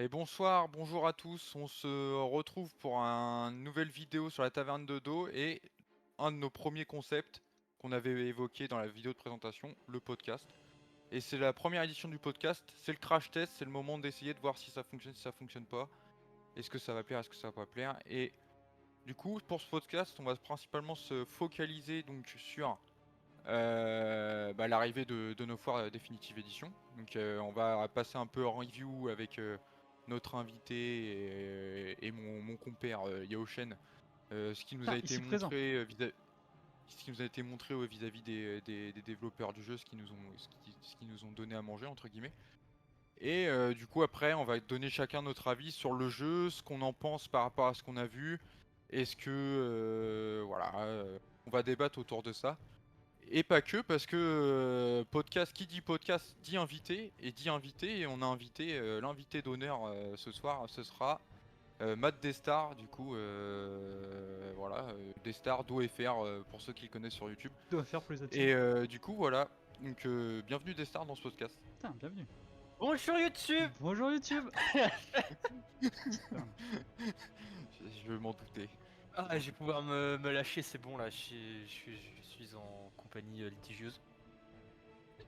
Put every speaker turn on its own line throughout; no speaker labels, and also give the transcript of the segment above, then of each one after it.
Et bonsoir, bonjour à tous. On se retrouve pour une nouvelle vidéo sur la taverne de dos et un de nos premiers concepts qu'on avait évoqué dans la vidéo de présentation, le podcast. Et c'est la première édition du podcast, c'est le crash test, c'est le moment d'essayer de voir si ça fonctionne, si ça fonctionne pas. Est-ce que ça va plaire, est-ce que ça va pas plaire. Et du coup, pour ce podcast, on va principalement se focaliser donc sur l'arrivée de nos foires définitive édition. Donc on va passer un peu en review avec notre invité et mon compère Yaoshen, ce qui nous a
Ah,
été
ici présent.
montré ce qui nous a été montré vis-à-vis des développeurs du jeu, ce qui nous ont donné à manger entre guillemets. Et du coup après on va donner chacun notre avis sur le jeu, ce qu'on en pense par rapport à ce qu'on a vu. Est-ce que on va débattre autour de ça. Et pas que, parce que podcast, qui dit podcast dit invité, et dit invité, et on a invité l'invité d'honneur ce soir, ce sera Matt Destar, du coup, Destar d'OFR pour ceux qui le connaissent sur YouTube.
Doit faire pour les
Et
intimes.
du coup, voilà, donc bienvenue Destar dans ce podcast.
Putain, bienvenue.
Bonjour YouTube.
Bonjour YouTube. Putain.
Je m'en doutais.
Je vais pouvoir me lâcher, c'est bon là, je suis en compagnie litigieuse.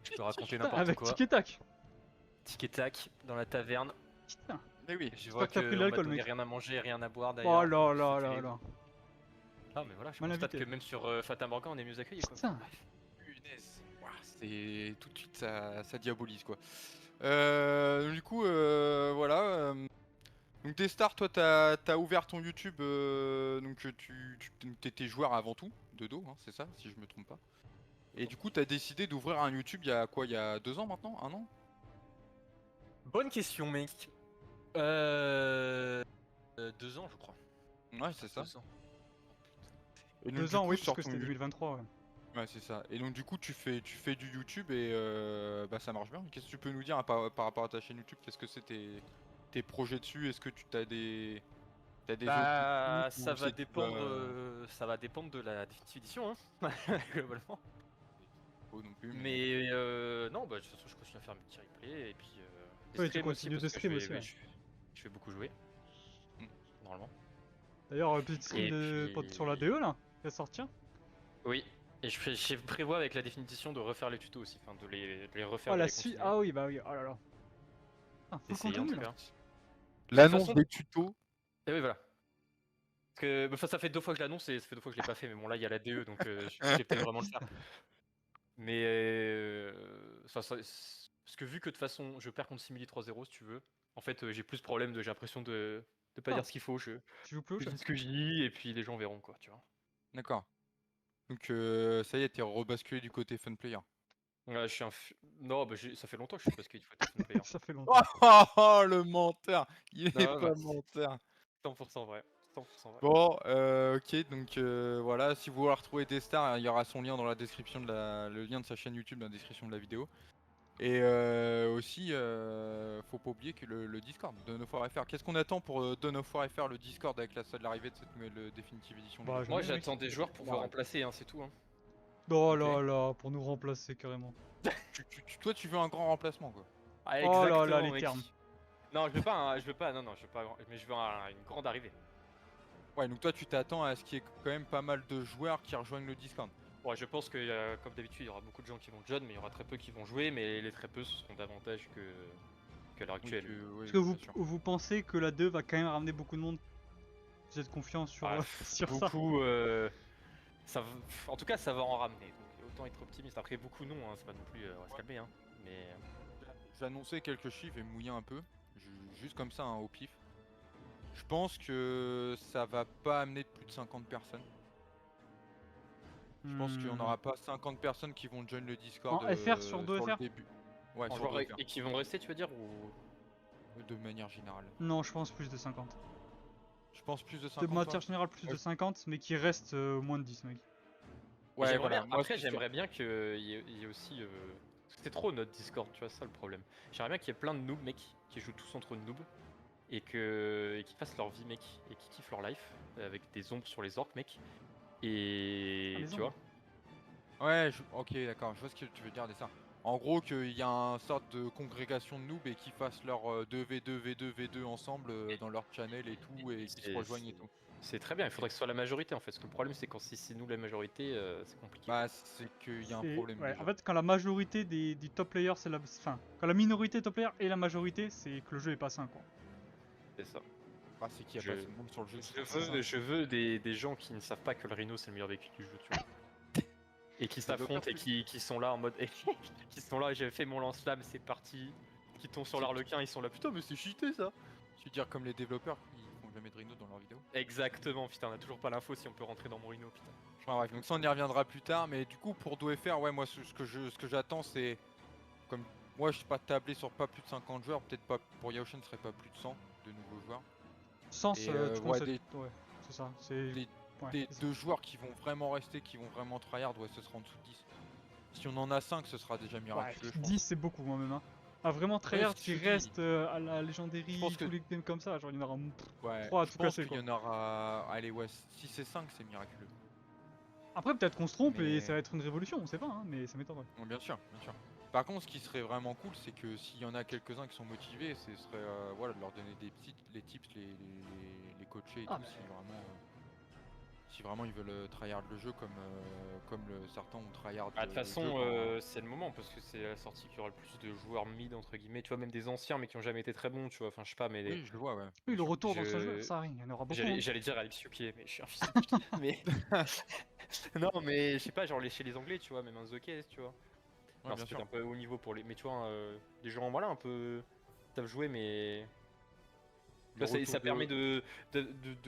Je peux raconter
Putain,
n'importe
avec
quoi.
tic et tac.
Tic et tac, dans la taverne.
Putain.
Mais oui,
Je
J'espère
vois
que t'as pris de
qu'on m'a
l'alcool,
donné
mec.
rien à manger, rien à boire
Oh
d'ailleurs.
là
Je
là
suis
là
terrible.
là.
Ah mais voilà, je
Mal
constate
invité.
que même sur Fata Morgan on est mieux accueillis quoi.
Putain.
Bref.
punaise. Ouah, c'est tout de suite ça diabolise quoi. Du coup, voilà. Donc Destar, toi t'as ouvert ton YouTube, donc t'étais joueur avant tout, de dos, hein, c'est ça, si je me trompe pas. Et du coup t'as décidé d'ouvrir un YouTube il y a quoi, il y a 2 ans maintenant, un an?
Bonne question mec. Euh... 2 ans je crois.
Ouais c'est ça.
2 ans.
Et donc
2
du
ans,
coup
oui, parce
sur
que
ton
c'était
YouTube,
2023, ouais.
ouais c'est ça. Et donc du coup tu fais du YouTube et ça marche bien. Qu'est-ce que tu peux nous dire par rapport à ta chaîne YouTube? Qu'est-ce que c'est tes projets dessus? Est-ce que t'as des
Bah
objectifs ou c'est tu vas
ça va dépendre de la définitive édition hein, globalement.
oh non plus mais
Mais non, bah de toute façon, je continue à faire mes petits replays et puis des
Ouais, tu
streams aussi
continues
parce
de
que
stream aussi, ouais.
je vais beaucoup jouer
hmm.
normalement.
D'ailleurs, petite stream
Et
sur la DE là, qui va sortir.
oui, et je prévois avec la définition de refaire les tutos aussi, enfin de les refaire,
Oh,
de
la
les
suite.
continuer.
Ah oui, bah oui, oh là là. Ah, full
Essayer en
contenu
tout
là.
cas. De toute
L'annonce
façon,
des tutos.
et oui voilà. Parce que enfin, ça fait 2 fois que je l'annonce et ça fait 2 fois que je l'ai pas fait, mais bon là il y a la DE donc je vais peut-être vraiment le faire. Mais parce que vu que de toute façon je perds contre Simili 3-0 si tu veux, en fait j'ai plus de problème j'ai l'impression de pas
Ah,
dire ce qu'il faut,
tu joues plus au
je
jeu.
dis ce que je dis et puis les gens verront quoi, tu vois.
D'accord. Donc ça y est, t'es rebasculé du côté fun player.
Ouais, non, bah, ça fait longtemps que je suis basket, il faut être fun player.
Ça fait
Oh,
longtemps.
oh, oh, le menteur! Il est
Non,
pas
bah,
menteur.
100% vrai, 100% vrai.
Bon, ok, donc voilà, si vous voulez retrouver Destar, il y aura son lien dans la description le lien de sa chaîne YouTube dans la description de la vidéo. Et aussi, faut pas oublier que le Discord, Dawn of War FR. Qu'est-ce qu'on attend pour Dawn of War FR, le Discord, avec l'arrivée de cette nouvelle définitive édition du
Bah,
jeu?
Moi
jamais, mec.
j'attends des joueurs pour pouvoir
Bah,
remplacer, hein, c'est tout. Hein.
oh
Ok.
là là, pour nous remplacer carrément.
Toi, tu veux un grand remplacement, quoi.
Ah,
Oh là là,
exactement,
les
mec.
termes.
Non, je veux pas, non, non, je veux pas, mais je veux une grande arrivée.
Ouais, donc toi, tu t'attends à ce qu'il y ait quand même pas mal de joueurs qui rejoignent le Discord.
Ouais, je pense que comme d'habitude, il y aura beaucoup de gens qui vont join, mais il y aura très peu qui vont jouer, mais les très peu ce seront davantage que à l'heure
Oui,
actuelle.
oui,
Est-ce que
bien sûr.
vous pensez que la 2 va quand même ramener beaucoup de monde? Vous êtes confiant sur,
Ah,
sur ça?
beaucoup, en tout cas, ça va en ramener. Donc autant être optimiste. Après, beaucoup non, hein, c'est pas non plus, on va se calmer, hein. Mais
J'ai annoncé quelques chiffres et mouillé un peu, juste comme ça, hein, au pif. Je pense que ça va pas amener de plus de 50 personnes. Je pense qu'il n'y en
Hmm.
aura pas 50 personnes qui vont join le Discord
En FR sur 2
sur le
FR?
début. Ouais,
en
sur
joueur
le FR,
et qui vont rester, tu veux dire ou...
de manière générale.
Non, je pense plus de 50.
Je pense plus de
De
50 toi?
matière générale, plus de
Ouais,
50, mais qui reste moins de 10, mec.
Et
ouais,
j'aimerais
voilà,
bien.
moi
Après,
c'est sûr.
j'aimerais bien qu'il y ait aussi. Parce que c'est trop notre Discord, tu vois, c'est ça le problème. J'aimerais bien qu'il y ait plein de noobs, mec, qui jouent tous entre noobs et qui fassent leur vie, mec, et qui kiffent leur life avec des ombres sur les orques, mec.
Ah,
Et
les
tu
ombres.
vois.
Ouais, ok, d'accord, je vois ce que tu veux dire, des ça. En gros, qu'il y a une sorte de congrégation de noobs et qu'ils fassent leur 2v2, V2, V2 ensemble dans leur channel et tout, et qu'ils se rejoignent et tout.
C'est très bien, il faudrait que ce soit la majorité en fait. Parce que le problème, c'est quand si c'est nous la majorité, c'est compliqué.
Bah, c'est qu'il y a un problème
Ouais,
déjà.
en fait, quand la majorité du top player, c'est la. Enfin, quand la minorité top player et la majorité, c'est que le jeu est pas sain, quoi.
C'est ça.
Ah, c'est qu'il y a pas assez de monde sur le jeu.
Je veux des gens qui ne savent pas que le Rhino c'est le meilleur véhicule du jeu, tu vois. Et qui s'affrontent et qui sont là en mode. qui sont là, j'ai fait mon lance-flamme, c'est parti. Qui tombent sur l'Arlequin, ils sont là, putain, mais c'est cheaté ça!
Tu veux dire comme les développeurs qui font jamais de Rhino dans leurs vidéos.
Exactement, putain, on a toujours pas l'info si on peut rentrer dans mon Rhino, putain.
Enfin bref, donc ça on y reviendra plus tard, mais du coup pour DoFR, ouais, moi ce que j'attends c'est. Comme moi je suis pas tablé sur pas plus de 50 joueurs, peut-être pas pour Yaoshen ce serait pas plus de 100 de nouveaux joueurs.
Sens,
Et,
tu
ouais,
penses. Ouais, c'est ça. C'est. Ouais,
Des
c'est ça.
deux joueurs qui vont vraiment rester, qui vont vraiment tryhard, ouais, ce sera en dessous de 10. Si on en a 5, ce sera déjà
Ouais,
miraculeux, je pense.
10 c'est beaucoup quand même. Hein. Ah, vraiment tryhard
ce que
qui
je dis.
reste à la
Je
Legendary,
pense que-
tous les games comme ça, genre il y en aura
Ouais,
3 à
je
tout
pense
casser,
qu'il
quoi.
y en aura. Allez, ouais, si c'est 5, c'est miraculeux.
Après, peut-être qu'on se trompe et
Mais-
ça va être une révolution, on sait pas, hein, mais ça m'étonnerait.
Bon, bien sûr, bien sûr. Par contre, ce qui serait vraiment cool, c'est que s'il y en a quelques-uns qui sont motivés, ce serait voilà, de leur donner des les tips, les coacher et
Ah,
tout, si vraiment ils veulent tryhard le jeu comme certains ont tryhard
Ah, de toute
le jeu
façon,
quand-
c'est le moment parce que c'est la sortie qui aura le plus de joueurs mid entre guillemets, tu vois, même des anciens mais qui ont jamais été très bons, tu vois, enfin je sais pas, mais
Oui, je le vois, ouais.
Oui,
bien
le
sûr.
retour d'anciens joueurs, ça, il y en aura beaucoup. Hein.
J'allais dire Alex Yuki, mais je suis un fils de pute. Mais non, mais je sais pas, genre chez les Anglais, tu vois, même un The Case, tu vois.
Ouais,
Non,
bien
c'est
sûr.
peut-être un peu haut niveau pour les, mais tu vois, des gens voilà un peu savent jouer, mais tu
Le
vois, ça
retour
permet de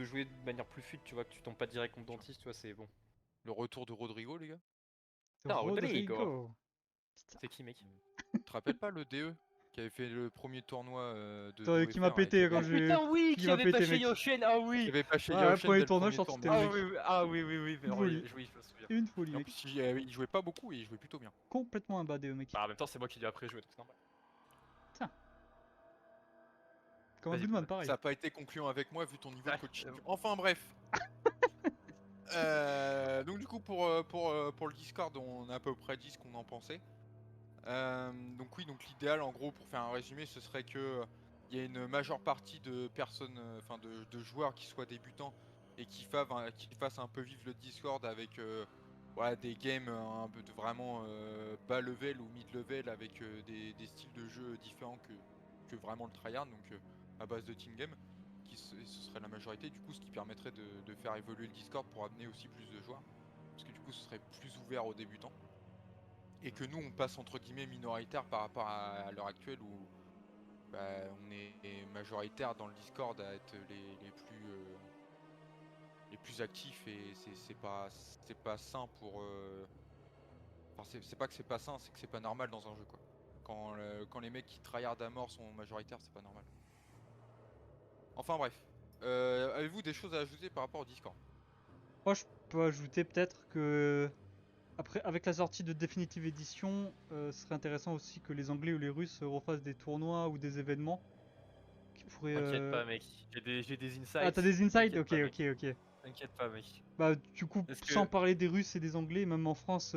jouer de manière plus fluide, tu vois, que tu tombes pas direct contre dentiste, tu vois, c'est bon.
Le retour de Rodrigo, les gars.
Ah,
Rodrigo. Putain.
C'est qui, mec?
Tu te rappelles pas le DE qui avait fait le premier tournoi de
Attends, qui m'a
DoFR et
pété quand
Oh
j'ai.
putain, oui,
Qui
qui
m'a
avait pas
pété,
chez
mec.
Yoshen, ah
qui
oui!
avait pas chez
Ouais,
Yaoshen
premier
dès le
tournoi, je
premier
sortais
tournoi.
mec.
Oui,
Une folie.
oui, je me souviens.
Une folie,
Et en
mec.
plus, il jouait pas beaucoup et il jouait plutôt bien.
Complètement un badé, mec.
Bah, en même temps, c'est moi qui l'ai après joué, donc c'est normal.
Tiens. Comme un
Vas-y,
Goodman,
Goodman.
pareil.
Ça a pas été concluant avec moi vu ton niveau de
Ouais,
coaching.
j'avoue.
Enfin bref. Donc du coup pour le Discord, on a à peu près dit ce qu'on en pensait. Donc oui, donc l'idéal en gros pour faire un résumé, ce serait que il y ait une majeure partie de personnes, enfin de joueurs qui soient débutants et qui fassent un peu vivre le Discord avec voilà, des games un peu de vraiment bas level ou mid level avec des styles de jeu différents que vraiment le tryhard, donc à base de team game, ce serait la majorité, du coup ce qui permettrait de faire évoluer le Discord pour amener aussi plus de joueurs, parce que du coup ce serait plus ouvert aux débutants et que nous on passe entre guillemets minoritaire par rapport à l'heure actuelle où bah, on est majoritaire dans le Discord à être les plus actifs, et c'est pas sain pour enfin c'est pas que c'est pas sain, c'est que c'est pas normal dans un jeu quoi. Quand les mecs qui tryhard à mort sont majoritaires, c'est pas normal. Enfin bref, avez-vous des choses à ajouter par rapport au Discord?
Moi, je peux ajouter peut-être que. Après, avec la sortie de Definitive Edition, ce serait intéressant aussi que les Anglais ou les Russes refassent des tournois ou des événements qui pourraient.
T'inquiète pas, mec. J'ai des
Ah, t'as
insights.
des insides?
T'inquiète
Ok,
pas, mec.
ok, ok.
T'inquiète pas, mec.
Bah, du coup,
Parce
sans
que.
parler des Russes et des Anglais, même en France,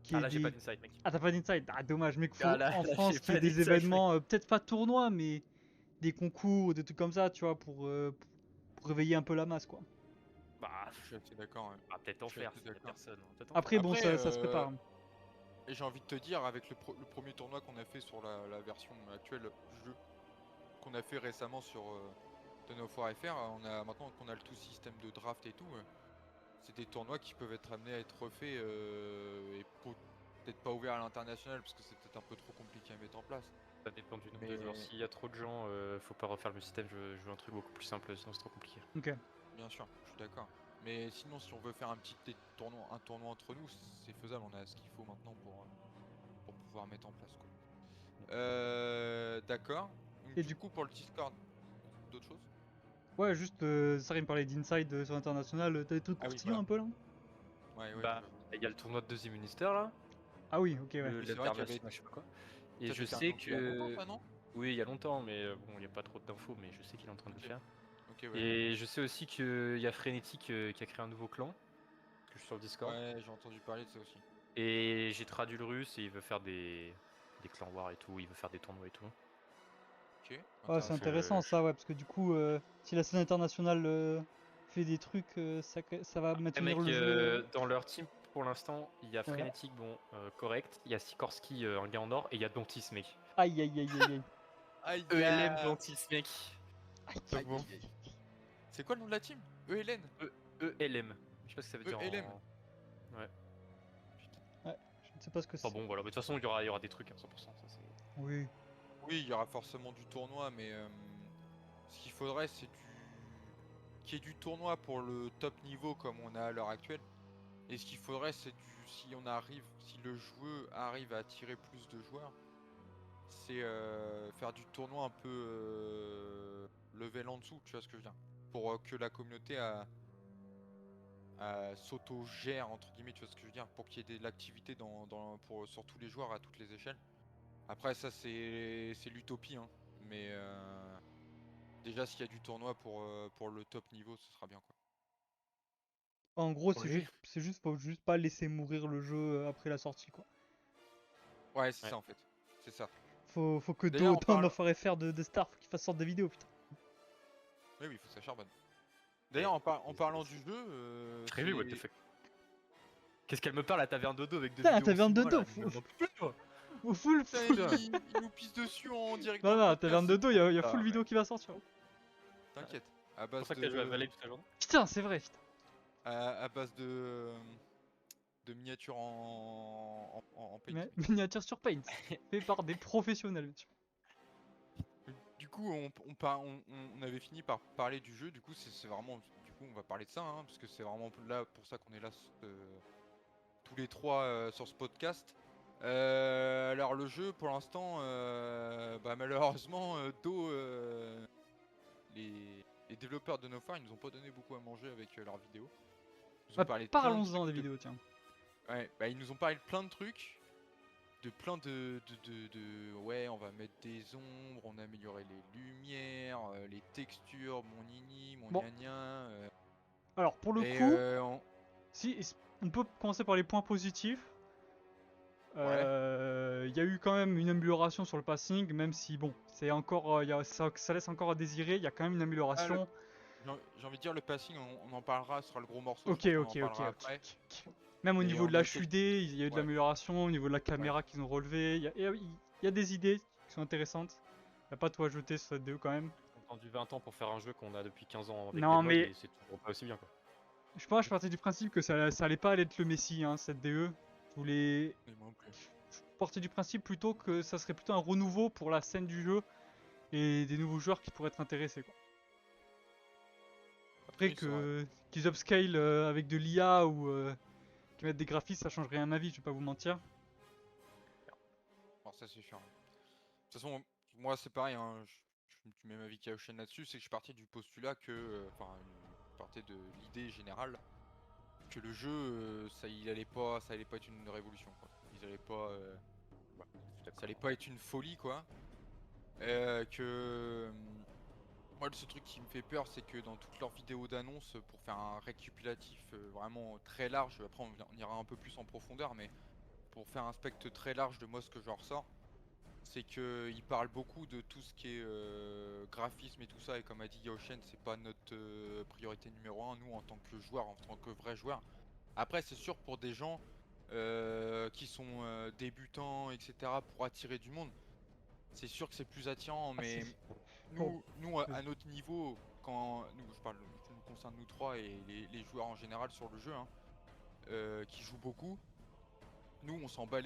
qui
Ah
est
là, j'ai pas
des.
d'insight, mec.
Ah, t'as pas d'insight? Ah, dommage, mec,
Ah
faut
là,
en
là,
France
j'ai
qu'il y ait
pas
des
d'insight, mec.
événements, peut-être pas tournois, mais des concours, des trucs comme ça, tu vois, pour réveiller un peu la masse, quoi.
Bah,
Je suis assez d'accord, ouais.
bah peut-être en
Je suis
faire
assez
s'il y a
d'accord.
personne. Hein. Peut-être en
Après,
faire.
bon,
Après,
ça se prépare.
et j'ai envie de te dire, avec le premier tournoi qu'on a fait sur la version actuelle du jeu, qu'on a fait récemment sur Dawn of War FR, maintenant qu'on a le tout système de draft et tout, c'est des tournois qui peuvent être amenés à être refaits et peut-être pas ouverts à l'international parce que c'est peut-être un peu trop compliqué à mettre en place.
Ça dépend du nombre
Mais-
de joueurs. S'il y a trop de gens, faut pas refaire le système. Je veux un truc beaucoup plus simple, sinon c'est trop compliqué.
Ok.
Bien sûr, je suis d'accord. Mais sinon, si on veut faire un tournoi entre nous, c'est faisable, on a ce qu'il faut maintenant pour pouvoir mettre en place, quoi. D'accord. Donc,
Et
du
du
coup, pour le Discord, d'autres choses?
Ouais, juste, ça, il me parlait d'inside sur l'international. T'as des trucs
Ah oui,
croustillants
voilà.
un peu là?
Ouais,
Bah,
j'avoue.
il y a le tournoi de deuxième ministère là.
Ah oui, ok, ouais.
Oui, c'est vrai qu'il y avait-
L'international, je sais pas quoi. Et
Ça
je
fait
sais
il y a longtemps,
que.
ça, non?
Oui, il y a longtemps, mais bon, il n'y a pas trop d'infos, mais je sais qu'il est en train de le
Ok.
faire.
Ok, ouais.
Et je sais aussi qu'il y a Frenetic qui a créé un nouveau clan, que je suis sur le Discord.
Ouais, j'ai entendu parler de ça aussi.
Et j'ai traduit le russe et il veut faire des clans war et tout, il veut faire des tournois et tout.
Ok,
Ouais, c'est
intéressant.
intéressant ça, ouais, parce que du coup, si la scène internationale fait des trucs, ça va
Les
maintenir
mecs,
le jeu.
dans leur team, pour l'instant, il y a
Ouais.
Frenetic, bon, correct, il y a Sikorsky, un gars en or, et il y a Dontis, mec.
Aïe, aïe, aïe, aïe, aïe.
Aïe,
ELM
aïe,
Dontis, mec.
Aïe,
Donc
aïe,
bon,
aïe, aïe. C'est quoi le nom de la team? ELN?
ELM. Je sais pas ce que ça veut dire
ELM.
en. Ouais.
Putain.
Ouais, je ne sais pas ce que
Enfin
c'est.
bon, voilà, mais de toute façon, il y aura des trucs, hein, 100%. Ça, c'est...
Oui.
Oui, il y aura forcément du tournoi, mais ce qu'il faudrait, c'est qu'il y ait du tournoi pour le top niveau comme on a à l'heure actuelle. Et ce qu'il faudrait, c'est si le jeu arrive à attirer plus de joueurs, c'est faire du tournoi un peu level en dessous, tu vois ce que je veux dire? Pour que la communauté s'auto-gère, entre guillemets, tu vois ce que je veux dire? Pour qu'il y ait de l'activité sur tous les joueurs à toutes les échelles. Après, ça, c'est l'utopie, hein. Mais déjà, s'il y a du tournoi pour le top niveau, ce sera bien, quoi.
En gros,
Oui.
faut juste pas laisser mourir le jeu après la sortie, quoi.
Ouais, c'est
Ouais.
ça, en fait. C'est ça.
Faut que
D'ailleurs,
Dawn of FR de Star, faut qu'il fasse sorte des vidéos, putain.
Oui, oui, il faut que ça charbonne.
Eh,
D'ailleurs, en
c'est-
parlant
c'est-
du jeu,
Très vu, what the fuck. Qu'est-ce qu'elle me parle, la taverne de dos avec deux
Putain, la
vidéos en
taverne
6
de
mois là,
dos,
mais j'en peux plus, moi.
full,
Putain,
full.
il nous pisse dessus en direct
Non,
dans le
non, la
podcast.
taverne de dos, y a
Ah,
full
ouais.
vidéo qui va sortir.
T'inquiète. À
C'est pour
base
ça que t'as joué à
de,
Valais toute la journée.
Putain, c'est vrai, putain.
à base de miniatures en paint.
Miniature sur Paint, fait par des professionnels, bien sûr.
Du coup, on avait fini par parler du jeu. Du coup, c'est vraiment, du coup, on va parler de ça, hein, parce que c'est vraiment là pour ça qu'on est là tous les trois sur ce podcast. Alors le jeu, pour l'instant, malheureusement, les développeurs de Nofar, ils nous ont pas donné beaucoup à manger avec leurs vidéos. Ils nous ont
Ah,
parlé de plein de
parlons-en
trucs.
des vidéos, tiens.
Ouais, bah ils nous ont parlé de plein de trucs, ouais, on va mettre des ombres, on a amélioré les lumières, les textures, mon nini, mon
Bon.
gna gna,
Alors, pour le
et
coup, si, on peut commencer par les points positifs.
ouais.
Il y a eu quand même une amélioration sur le passing, même si bon, c'est encore, ça laisse encore à désirer. Il y a quand même une
Ah,
amélioration.
j'ai envie de dire le passing, on en parlera, ce sera le gros morceau, je
Ok,
pense qu'on en
ok, ok,
parlera
ok,
après.
ok. Même au
Mais
niveau de
on a eu
l'HUD, il y a eu de
ouais,
l'amélioration. Au niveau de la
ouais.
caméra qu'ils ont relevé, il y a des idées qui sont intéressantes. Il n'y a pas tout à jeter sur cette DE quand même.
On a attendu 20 ans pour faire un jeu qu'on a depuis 15 ans avec des
Non,
mods
mais
et c'est toujours pas aussi bien, quoi.
je partais du principe que ça allait pas aller être le Messi, hein, cette DE. Je voulais.
Et moi non plus.
Je partais du principe plutôt que ça serait plutôt un renouveau pour la scène du jeu et des nouveaux joueurs qui pourraient être intéressés, quoi. Après
Oui, c'est vrai.
qu'ils upscale avec de l'IA ou qu'ils mettent des graphismes, ça change rien à ma vie, je vais pas vous mentir.
Alors ça c'est sûr. De toute façon, moi c'est pareil, hein, tu mets ma vie Kaoshen là-dessus, c'est que je suis parti du postulat que, je partais de l'idée générale que le jeu, ça allait pas être une révolution, quoi. Ils allaient pas,
Bah, je suis
ça
d'accord.
allait pas être une folie, quoi. Moi, le seul truc qui me fait peur, c'est que dans toutes leurs vidéos d'annonce, pour faire un récapitulatif vraiment très large, après on ira un peu plus en profondeur, mais pour faire un spectre très large de moi ce que j'en ressors, c'est qu'ils parlent beaucoup de tout ce qui est graphisme et tout ça, et comme a dit Yaoshen, c'est pas notre priorité numéro un, nous en tant que joueurs, en tant que vrais joueurs. Après, c'est sûr pour des gens qui sont débutants, etc., pour attirer du monde, c'est sûr que c'est plus attirant,
Ah,
mais
bon,
nous à notre niveau, je nous concerne nous trois et les joueurs en général sur le jeu, hein, qui jouent beaucoup, nous on s'en bat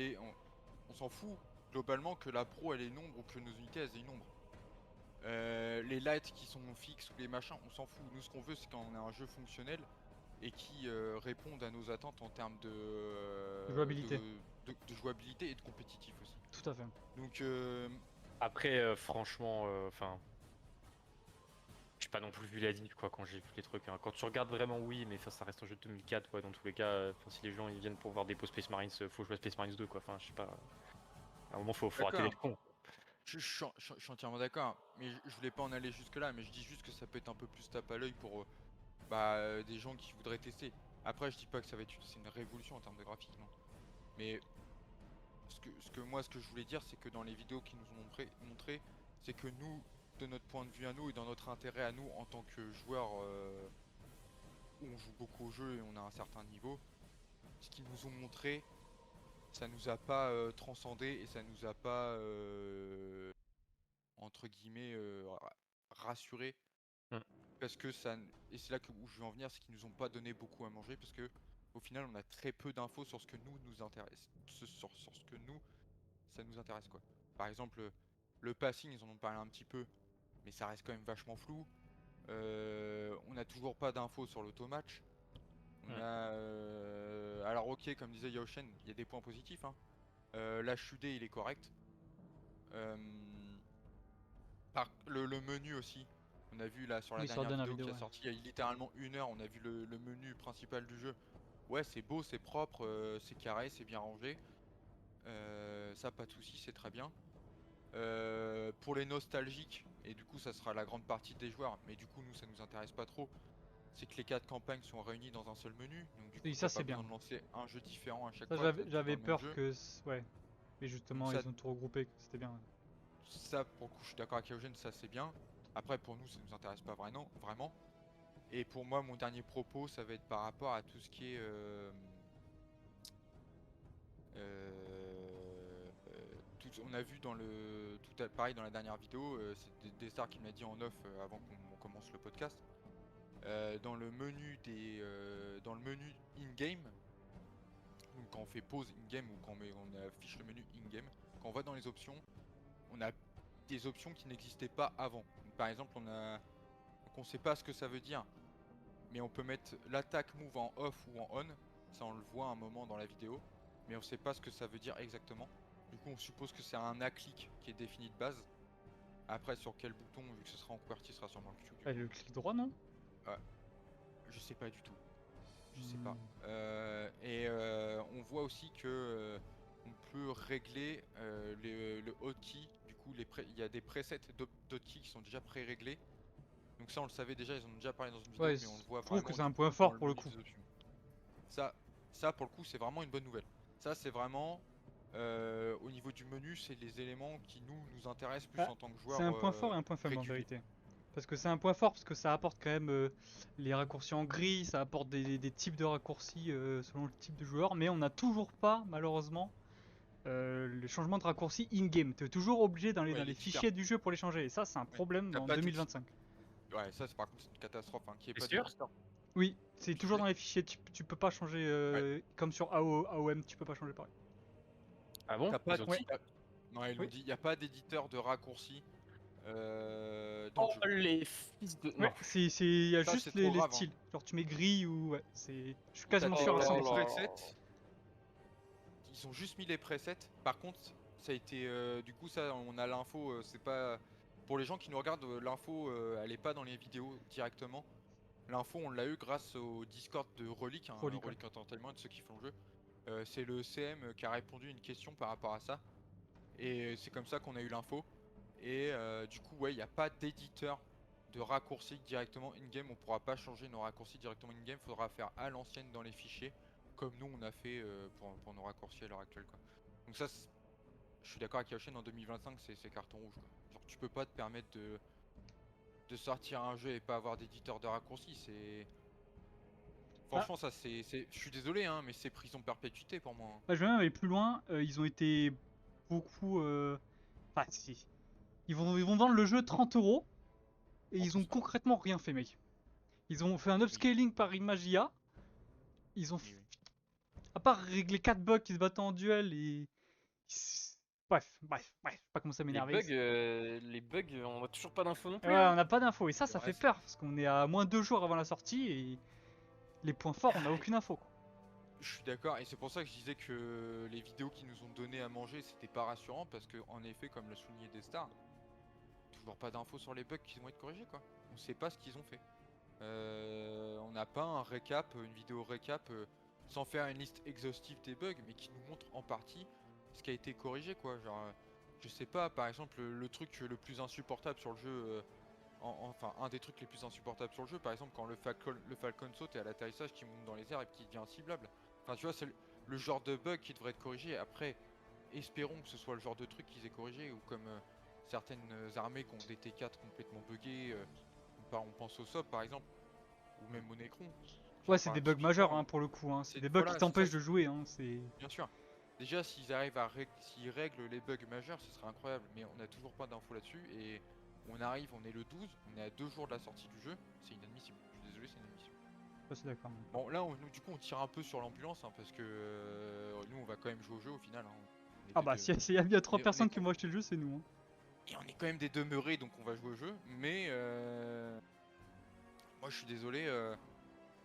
on s'en fout globalement que la pro elle ait une ombre ou que nos unités elles aient une ombre. Les lights qui sont fixes ou les machins, on s'en fout. Nous ce qu'on veut c'est qu'on ait un jeu fonctionnel et qui réponde à nos attentes en termes
jouabilité.
de jouabilité et de compétitif aussi.
Tout à fait.
Donc
Après, franchement, enfin. Je suis pas non plus vu la ligne, quoi, quand j'ai vu les trucs, hein. Quand tu regardes vraiment, oui, mais ça reste un jeu de 2004, quoi. Dans tous les cas, si les gens ils viennent pour voir des beaux Space Marines, faut jouer à Space Marines 2, quoi. Enfin, je sais pas. À un moment, faut rater les
d'accord.
cons.
Je suis entièrement d'accord, mais je voulais pas en aller jusque là, mais je dis juste que ça peut être un peu plus tape à l'œil pour des gens qui voudraient tester. Après, je dis pas que c'est une révolution en termes de graphique, non. Mais ce que je voulais dire, c'est que dans les vidéos qu'ils nous ont montré, c'est que nous, de notre point de vue à nous et dans notre intérêt à nous en tant que joueurs, où on joue beaucoup au jeu et on a un certain niveau, ce qu'ils nous ont montré, ça nous a pas transcendé et ça nous a pas entre guillemets rassuré
Mm.
parce que et c'est là où je veux en venir, c'est qu'ils nous ont pas donné beaucoup à manger parce que au final on a très peu d'infos sur ce que nous intéresse, sur ce que ça nous intéresse quoi. Par exemple le passing ils en ont parlé un petit peu mais ça reste quand même vachement flou. On n'a toujours pas d'infos sur l'automatch. On
Mm.
a alors ok comme disait Yaoshen, il y a des points positifs hein. L'HUD il est correct. Euh, le menu aussi, on a vu là sur la
Oui, sur la
dernière
dernière
vidéo
vidéo,
qui a
ouais.
sorti il y a littéralement 1 heure, on a vu le menu principal du jeu. Ouais, c'est beau, c'est propre, c'est carré, c'est bien rangé. Ça, pas de souci, c'est très bien. Pour les nostalgiques, et du coup, ça sera la grande partie des joueurs, mais du coup, nous, ça nous intéresse pas trop. C'est que les 4 campagnes sont réunies dans un seul menu, donc du coup,
Et ça,
t'as pas
c'est
besoin
bien.
de lancer un jeu différent à chaque
Ça,
fois, t'as tout dans
j'avais
le même
peur
jeu.
que. Ouais. Mais
Donc
justement,
ça,
ils ont tout regroupé, c'était bien.
ça pour le coup, je suis d'accord avec Eugène, ça c'est bien. Après, pour nous, ça nous intéresse pas vraiment. Et pour moi, mon dernier propos, ça va être par rapport à tout ce qui est on a vu dans pareil dans la dernière vidéo, c'est des stars qui m'a dit en off avant qu'on commence le podcast. Dans le menu dans le menu in-game, donc quand on fait pause in-game ou quand on affiche le menu in-game, quand on va dans les options, on a des options qui n'existaient pas avant. Donc, par exemple, donc on sait pas ce que ça veut dire, mais on peut mettre l'attaque move en off ou en on. Ça, on le voit un moment dans la vidéo, mais on sait pas ce que ça veut dire exactement. Du coup, on suppose que c'est un A-click qui est défini de base. Après, sur quel bouton, vu que ce sera en QWERTY, ce sera sûrement le Q du
Ah,
coup.
le clic droit, non?
Je sais pas du tout. Je sais pas.
Hmm.
On voit aussi que on peut régler le hotkey. Du coup, il y a des presets d'hotkey qui sont déjà pré-réglés. Donc ça, on le savait déjà, ils en ont déjà parlé dans une vidéo,
Ouais,
mais on le voit
je trouve que
vraiment
c'est
du
un
coup
point
dans
fort
le
pour le
menu
coup.
des options. Ça, ça pour le coup, c'est vraiment une bonne nouvelle. Ça, c'est vraiment au niveau du menu, c'est les éléments qui nous intéressent plus
Ah,
en tant que
c'est
joueurs
un point fort et un point faible en
réguliers.
vérité. Parce que c'est un point fort parce que ça apporte quand même les raccourcis en gris, ça apporte des types de raccourcis selon le type de joueur, mais on n'a toujours pas, malheureusement, le changement de raccourci in-game. Tu es toujours obligé d'aller
Ouais,
dans les
l'éditeur.
fichiers du jeu pour les changer, et ça, c'est un
Ouais.
problème
T'as
en
pas d'éditeur.
2025.
Ouais, ça, par contre, c'est une catastrophe, hein, qu'il n'y ait
T'es
pas
sûr?
d'éditeur.
Oui, c'est
Je
toujours
l'ai-
dans les fichiers, tu peux pas changer,
Ouais.
comme sur AOM, tu peux pas changer pareil.
Ah bon?
T'as pas
Ils ont
d-
Ouais,
dit.
Non, ils l'ont
oui,
dit, il n'y a pas d'éditeur de raccourci dans le
Oh
jeu.
les fils de. Non.
ouais, il y a
Ça,
juste
c'est trop
les
grave, hein.
styles. Genre tu mets gris ou ouais, je suis
T'as
quasiment
Oh
sûr à
t'as des
là
100%.
là.
presets. Ils ont juste mis les presets. Par contre, ça a été. Du coup, ça, on a l'info. C'est pas. Pour les gens qui nous regardent, l'info, elle est pas dans les vidéos directement. L'info, on l'a eu grâce au Discord de Relic, hein,
Relique, ouais.
Relic Entertainment, ceux qui font le jeu. C'est le CM qui a répondu à une question par rapport à ça. Et c'est comme ça qu'on a eu l'info. Et du coup, ouais, il n'y a pas d'éditeur de raccourci directement in-game. On pourra pas changer nos raccourcis directement in-game. Faudra faire à l'ancienne dans les fichiers, comme nous on a fait pour nos raccourcis à l'heure actuelle, quoi. Donc ça, je suis d'accord avec Yoshin, en 2025, c'est carton rouge, quoi. Genre, tu peux pas te permettre de sortir un jeu et pas avoir d'éditeur de raccourci. C'est
Ah,
franchement ça, je suis désolé, hein, mais c'est prison perpétuité pour moi, hein.
bah, je vais même aller plus loin. Ils ont été beaucoup. Enfin, si. Ils vont vendre le jeu 30 euros et
En
ils ont
plus, ouais.
concrètement rien fait, mec. Ils ont fait un
Oui,
upscaling par Imagia. Ils ont,
oui, oui.
à part régler 4 bugs qui se battaient en duel et. Bref, je sais pas comment ça m'énerver.
Les bugs, on a toujours pas d'infos non
Ouais,
plus,
on
hein.
n'a pas d'infos et
C'est
ça
vrai
fait
ça.
peur parce qu'on est à moins de 2 jours avant la sortie et les points forts, on n'a aucune info, quoi.
Je suis d'accord, et c'est pour ça que je disais que les vidéos qu'ils nous ont donné à manger, c'était pas rassurant, parce que en effet, comme l'a souligné Destar, toujours pas d'infos sur les bugs qui vont être corrigés, quoi. On sait pas ce qu'ils ont fait. On n'a pas un récap, une vidéo récap, sans faire une liste exhaustive des bugs, mais qui nous montre en partie ce qui a été corrigé, quoi. Genre, je sais pas, par exemple, le truc le plus insupportable sur le jeu, enfin, un des trucs les plus insupportables sur le jeu, par exemple, quand le Falcon saute et à l'atterrissage qui monte dans les airs et qui devient inciblable. Enfin, tu vois, c'est le genre de bug qui devrait être corrigé. Après, espérons que ce soit le genre de truc qu'ils aient corrigé, ou comme certaines armées qui ont des T4 complètement buggés, on pense au SOP par exemple, ou même au Necron.
Ouais,
Genre,
c'est des bugs
typiquement,
majeurs hein, pour le coup. Hein. C'est des bugs qui
voilà, c'est ça,
t'empêchent de jouer. Hein. C'est
bien sûr. Déjà, s'ils arrivent à s'ils règlent les bugs majeurs, ce serait incroyable, mais on n'a toujours pas d'infos là-dessus, et on arrive, on est le 12, on est à 2 jours de la sortie du jeu, c'est inadmissible. Je suis désolé, c'est inadmissible.
je suis d'accord.
Bon, là, nous, du coup, on tire un peu sur l'ambulance, hein, parce que nous, on va quand même jouer au jeu au final. Hein. On est
Ah
des
bah,
deux-
s'il y a bien 3
on est
personnes qui
quand-
vont acheter le jeu, c'est nous. Hein.
Et on est quand même des demeurés, donc on va jouer au jeu, mais moi, je suis désolé.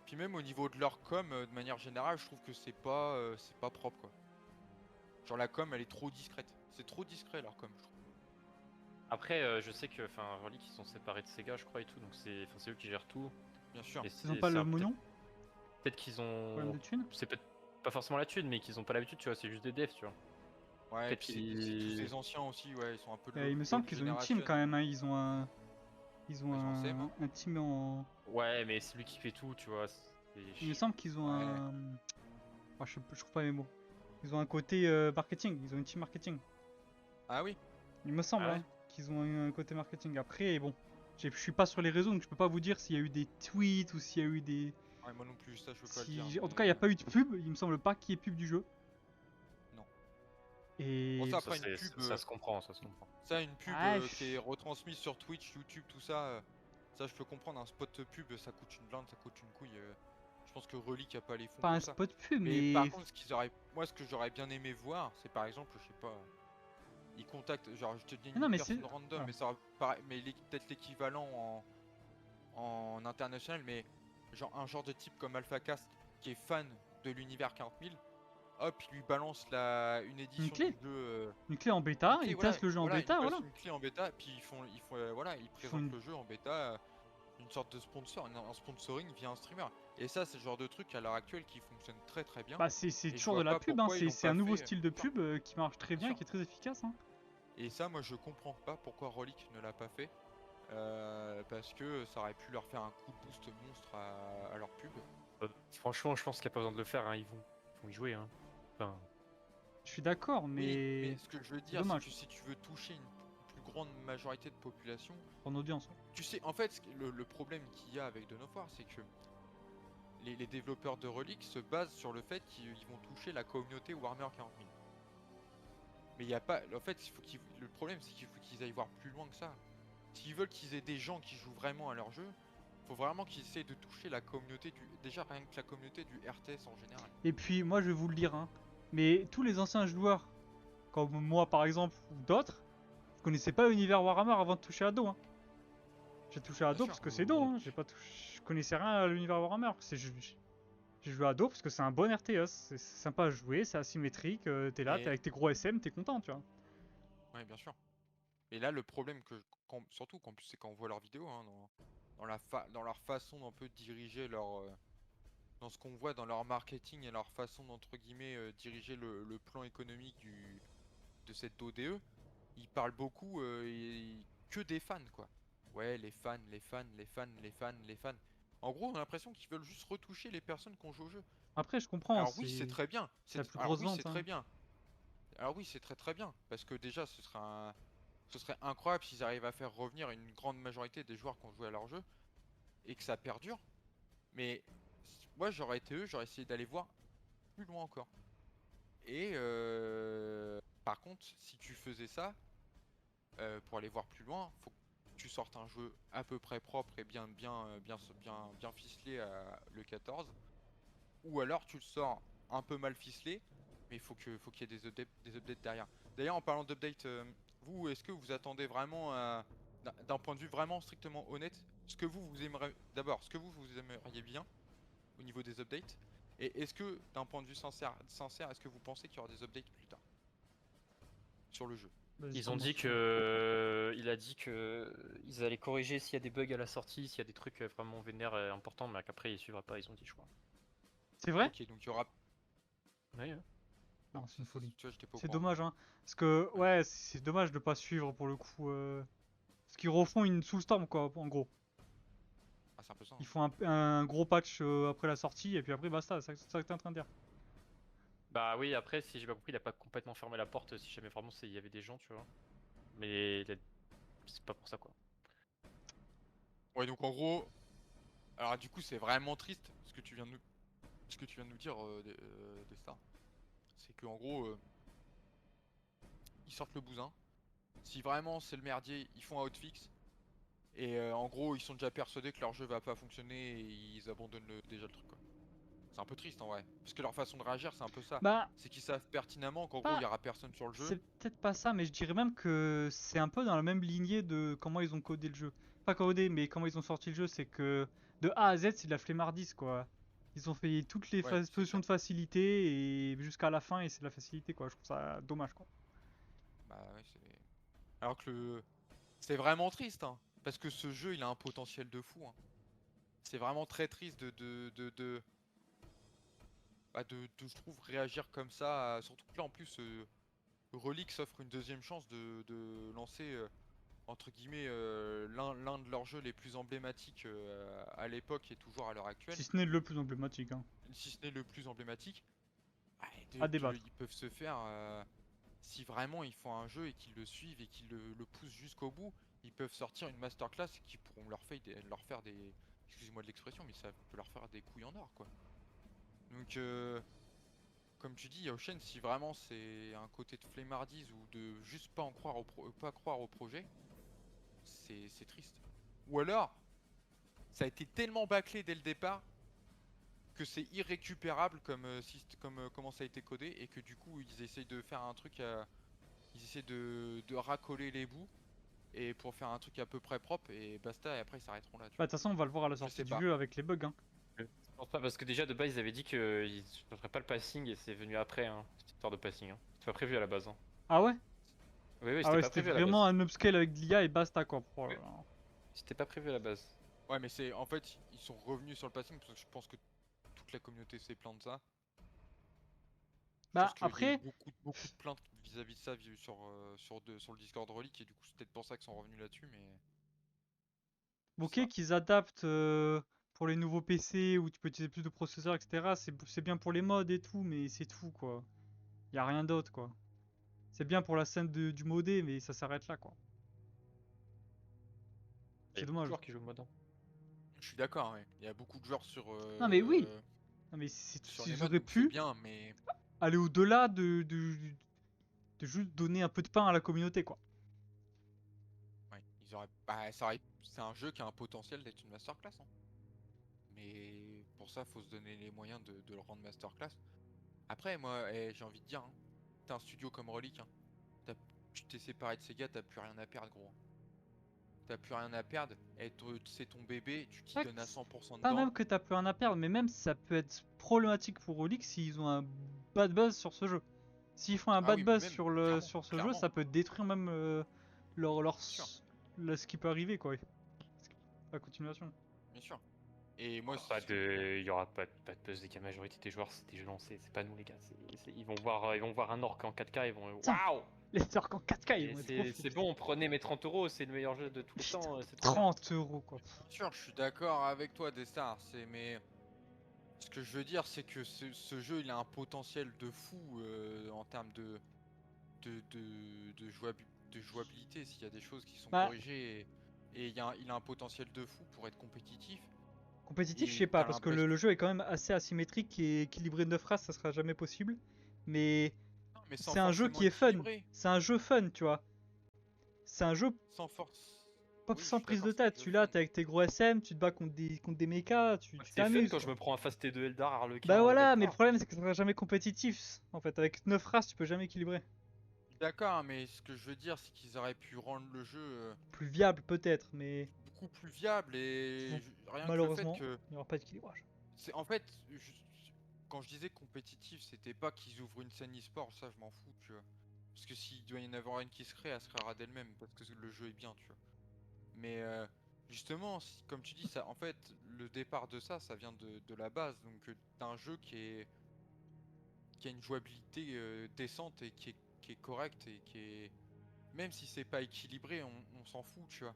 Puis même au niveau de leur com, de manière générale, je trouve que c'est pas propre, quoi. Genre la com, elle est trop discrète. C'est trop discret leur com, je trouve.
Après, je sais que Relic ils sont séparés de Sega, je crois, et tout, donc c'est eux qui gèrent tout.
Bien sûr.
Et
Ils ont pas le mognon.
Peut-être qu'ils
Problème
ont.
de thunes.
C'est peut-être pas forcément la thune, mais qu'ils ont pas l'habitude, tu vois, c'est juste des devs, tu vois.
Ouais, et
Peut-être
puis c'est tous des anciens aussi, ouais, ils sont un peu de
Il me semble qu'ils ont une team quand même. Hein. Ils ont un. Ils ont
Ils ont un CM, hein.
un team en.
Ouais, mais c'est lui qui fait tout, tu vois.
Il me semble qu'ils ont
Ouais.
un. Oh, je trouve pas mes mots. Ils ont un côté marketing. Ils ont une team marketing.
Ah oui.
Il me semble
Ah ouais.
hein, qu'ils ont un côté marketing. Après, bon, je suis pas sur les réseaux donc je peux pas vous dire s'il y a eu des tweets ou s'il y a eu des.
Ouais, moi non plus, ça je peux pas le
Si...
dire.
En tout cas, il n'y a pas eu de pub. Il me semble pas qu'il y ait pub du jeu.
Non.
Et.
Bon, ça,
Ça,
après une pub.
ça se comprend, ça se comprend.
Ça, une pub
Ah,
qui est retransmise sur Twitch, YouTube, tout ça, ça je peux comprendre. Un spot pub, ça coûte une blinde, ça coûte une couille. Je pense que Relic a pas les fonds
Pas
pour
un
ça.
spot pub,
Mais
mais.
par contre, moi, ce que j'aurais bien aimé voir, c'est par exemple, je sais pas, ils contactent, genre, je te dis
Non,
une
mais
personne
c'est-
random,
voilà.
mais mais il est peut-être l'équivalent en international, mais genre un genre de type comme AlphaCast qui est fan de l'univers 40 000, hop, il lui balance une édition
clé.
du jeu.
Une clé en
Une
bêta,
clé,
ils
voilà,
testent le jeu en
voilà,
bêta,
ils
voilà.
passent une clé en bêta, puis voilà, ils
Ils font
présentent
une-
le jeu en bêta, une sorte de sponsor, un sponsoring via un streamer. Et ça, c'est le genre de truc à l'heure actuelle qui fonctionne très très bien.
Bah, c'est
Et je
toujours
vois
de la
pas
pub, hein.
pourquoi ils l'ont
C'est un
pas
nouveau
fait
style de
plus tard.
pub qui marche très bien et
sûr.
qui est très efficace. Hein.
Et ça, moi, je comprends pas pourquoi Relic ne l'a pas fait. Parce que ça aurait pu leur faire un coup de boost monstre à leur pub.
Franchement, je pense qu'il n'y a pas besoin de le faire, hein. Ils vont y jouer. Hein. Enfin,
Je suis d'accord,
Oui,
mais.
mais ce que je veux dire, c'est
dommage.
que si tu veux toucher une plus grande majorité de population,
En audience.
tu sais, en fait, le problème qu'il y a avec Dawn of War, c'est que les développeurs de Relic se basent sur le fait qu'ils vont toucher la communauté Warhammer 40 000. Mais il n'y a pas. En fait, le problème, c'est qu'il faut qu'ils aillent voir plus loin que ça. S'ils veulent qu'ils aient des gens qui jouent vraiment à leur jeu, faut vraiment qu'ils essayent de toucher la communauté déjà rien que la communauté du RTS en général.
Et puis, moi, je vais vous le dire, hein. Mais tous les anciens joueurs, comme moi par exemple, ou d'autres, ne connaissaient pas l'univers Warhammer avant de toucher à Do. Hein. J'ai touché à
Bien
Do
sûr.
parce que c'est Do. Hein. J'ai pas Je connaissais rien à l'univers Warhammer. J'ai joué à Do parce que c'est un bon RTS. C'est sympa à jouer, c'est asymétrique. T'es là,
Et-
t'es avec tes gros SM, t'es content, tu vois.
Ouais, bien sûr. Et là, le problème surtout qu'en plus c'est quand on voit leurs vidéos, hein, dans leur façon d'un peu diriger dans ce qu'on voit dans leur marketing et leur façon d'entre guillemets diriger le plan économique de cette ODE, ils parlent beaucoup que des fans quoi. Ouais, les fans, les fans, les fans, les fans, les fans. En gros, on a l'impression qu'ils veulent juste retoucher les personnes qui ont joué au jeu.
Après, je comprends.
Alors oui, c'est très bien.
c'est la plus
Alors
grosse
oui,
vente.
c'est très
Hein.
bien. Alors oui, c'est très très bien. Parce que déjà, ce serait incroyable s'ils arrivent à faire revenir une grande majorité des joueurs qui ont joué à leur jeu et que ça perdure. Mais moi, j'aurais été eux, j'aurais essayé d'aller voir plus loin encore. Et par contre, si tu faisais ça, pour aller voir plus loin, faut que tu sortes un jeu à peu près propre et bien ficelé le 14. Ou alors tu le sors un peu mal ficelé, mais faut qu'il y ait des updates derrière. D'ailleurs, en parlant d'update, vous, est-ce que vous attendez vraiment, d'un point de vue vraiment strictement honnête, ce que vous aimeriez, d'abord, ce que vous aimeriez bien au niveau des updates, et est-ce que, d'un point de vue sincère, est-ce que vous pensez qu'il y aura des updates plus tard sur le jeu?
Vas-y,
ils ont dit
commence.
que. Il a dit que. Ils allaient corriger s'il y a des bugs à la sortie, s'il y a des trucs vraiment vénères et importants, mais qu'après ils suivraient pas, ils ont dit, je crois.
C'est vrai?
Ok, donc il y aura.
Ouais, ouais.
Non, c'est une folie.
Tu vois, j'étais pas au
C'est
courant.
dommage, hein. Parce que, ouais, c'est dommage de pas suivre pour le coup. Parce qu'ils refont une Soulstorm, quoi, en gros.
Ah, c'est un peu ça.
Ils font un gros patch après la sortie, et puis après, basta, c'est ça que t'es en train de dire.
Bah oui, après, si j'ai pas compris, il a pas complètement fermé la porte si jamais vraiment il y avait des gens, tu vois. Mais c'est pas pour ça, quoi.
Ouais, donc en gros, alors du coup, c'est vraiment triste ce que tu viens de nous dire, des stars. C'est que en gros, ils sortent le bousin. Si vraiment c'est le merdier, ils font un hotfix. Et en gros, ils sont déjà persuadés que leur jeu va pas fonctionner et ils abandonnent déjà le truc, quoi. C'est un peu triste en vrai. Parce que leur façon de réagir, c'est un peu ça.
Bah,
C'est qu'ils savent pertinemment qu'en gros, il
pas.
y aura personne sur le jeu.
C'est peut-être pas ça, mais je dirais même que c'est un peu dans la même lignée de comment ils ont codé le jeu. Pas codé, mais comment ils ont sorti le jeu, c'est que de A à Z, c'est de la flemmardise, quoi. Ils ont fait toutes les
Ouais, c'est
positions
sûr.
de facilité et jusqu'à la fin, et c'est de la facilité, quoi. Je trouve ça dommage, quoi.
Bah ouais, c'est. Alors que c'est vraiment triste, hein. Parce que ce jeu, il a un potentiel de fou, hein. C'est vraiment très triste je trouve, réagir comme ça. Surtout que là, en plus, Relic s'offre une deuxième chance de lancer, entre guillemets, l'un de leurs jeux les plus emblématiques à l'époque et toujours à l'heure actuelle.
Si ce n'est le plus emblématique, hein.
Si ce n'est le plus emblématique. Ouais,
À débattre.
ils peuvent se faire, si vraiment ils font un jeu et qu'ils le suivent et qu'ils le poussent jusqu'au bout, ils peuvent sortir une masterclass qui pourront leur faire des, excusez-moi de l'expression, mais ça peut leur faire des couilles en or, quoi. Donc, comme tu dis, Ocean, si vraiment c'est un côté de flemmardise ou de juste pas en croire pas croire au projet, c'est triste. Ou alors, ça a été tellement bâclé dès le départ que c'est irrécupérable comme comment ça a été codé et que du coup ils essayent de faire un truc ils essaient de racoler les bouts et pour faire un truc à peu près propre et basta et après ils s'arrêteront là, tu
Bah, de
vois.
toute façon, on va le voir à la
Je
sortie
sais
du
pas.
jeu avec les bugs, hein.
Je pense pas, parce que déjà de base ils avaient dit qu'ils ne feraient pas le passing et c'est venu après, hein, cette histoire de passing. Hein. C'était pas prévu à la base. Hein.
Ah ouais?
Oui, oui,
Ah
c'était
ouais,
pas
c'était
prévu à la
vraiment
base.
un upscale avec de l'IA et basta, quoi. Oh là
Oui.
là.
C'était pas prévu à la base.
Ouais mais c'est en fait ils sont revenus sur le passing parce que je pense que toute la communauté s'est plainte de ça. Je pense
Bah,
qu'il y a eu
après,
beaucoup de plaintes vis-à-vis de ça sur le Discord Relic et du coup c'est peut-être pour ça qu'ils sont revenus là-dessus mais je sais
ok
pas.
qu'ils adaptent pour les nouveaux PC où tu peux utiliser plus de processeurs, etc. C'est bien pour les mods et tout, mais c'est tout, quoi. Y a rien d'autre, quoi. C'est bien pour la scène du modé, mais ça s'arrête là, quoi.
Il y
C'est
a beaucoup de
dommage.
joueurs qui jouent le mode. Hein.
Je suis d'accord, ouais. Il y a beaucoup de joueurs
Non, mais oui. Non, mais
sur les
s'ils
modes
auraient
donc c'est
pu
bien mais
aller au-delà de juste donner un peu de pain à la communauté, quoi.
ouais, c'est un jeu qui a un potentiel d'être une masterclass, hein. Mais pour ça, faut se donner les moyens de le rendre masterclass. Après, moi, j'ai envie de dire, hein, t'as un studio comme Relic, hein, tu t'es séparé de Sega, t'as plus rien à perdre, gros. T'as plus rien à perdre, c'est ton bébé, tu t'y
Pas,
donnes à 100%
pas
dedans.
même que t'as plus rien à perdre, mais même ça peut être problématique pour Olix s'ils ont un bad buzz sur ce jeu. S'ils font un
Ah
bad
oui, mais
buzz
même, clairement,
sur ce jeu,
clairement,
ça peut détruire même
bien sûr,
ce qui peut arriver, quoi. La continuation.
bien sûr. Et moi,
Pas
ce que,
de, il y aura pas de buzz. La majorité des joueurs, c'est des jeux lancés. C'est pas nous les gars. Ils vont voir un orc en 4K, ils vont
Putain,
waouh.
les orques en 4K, ils
Et
vont être trop fous,
c'est
putain.
bon, prenez mes 30 €, c'est le meilleur jeu de tous les
Putain,
temps. C'est trop bien.
30 € quoi.
bien sûr, je suis d'accord avec toi, Destar, mais ce que je veux dire, c'est que ce jeu, il a un potentiel de fou en termes de jouabilité. S'il y a des choses qui sont
Bah,
corrigées et il a un potentiel de fou pour être compétitif.
compétitif, je sais
Et
pas,
t'as
parce que
l'impression.
le jeu est quand même assez asymétrique et équilibré de 9 races, ça sera jamais possible. Mais
Non, mais sans
c'est un jeu
forcément
qui est fun.
équilibré.
C'est un jeu fun, tu vois. C'est un jeu
Sans force.
pas
Oui, je
sans
suis
prise
d'accord,
de
c'est un
tête.
jeu
Celui-là,
fun.
t'es avec tes gros SM, tu te bats contre des mechas, tu
C'est fun
t'amuses,
quand je
quoi.
me prends un fast T2 Eldar,
Bah
Harlequin, level
voilà, mais le
3.
problème, c'est que ça sera jamais compétitif. En fait, avec 9 races, tu peux jamais équilibrer.
D'accord, mais ce que je veux dire, c'est qu'ils auraient pu rendre le jeu
Plus viable, peut-être, mais
beaucoup plus viable et rien que le fait
malheureusement,
que.
il n'y aura pas d'équilibrage.
C'est en fait, quand je disais compétitif, c'était pas qu'ils ouvrent une scène e-sport, ça je m'en fous, tu vois. Parce que s'il doit y en avoir une qui se crée, elle se créera d'elle-même parce que le jeu est bien, tu vois. Mais justement, comme tu dis, ça, en fait, le départ de ça, ça vient de la base. Donc, t'as un jeu qui a une jouabilité décente et qui est correcte et qui est. Même si c'est pas équilibré, on s'en fout, tu vois.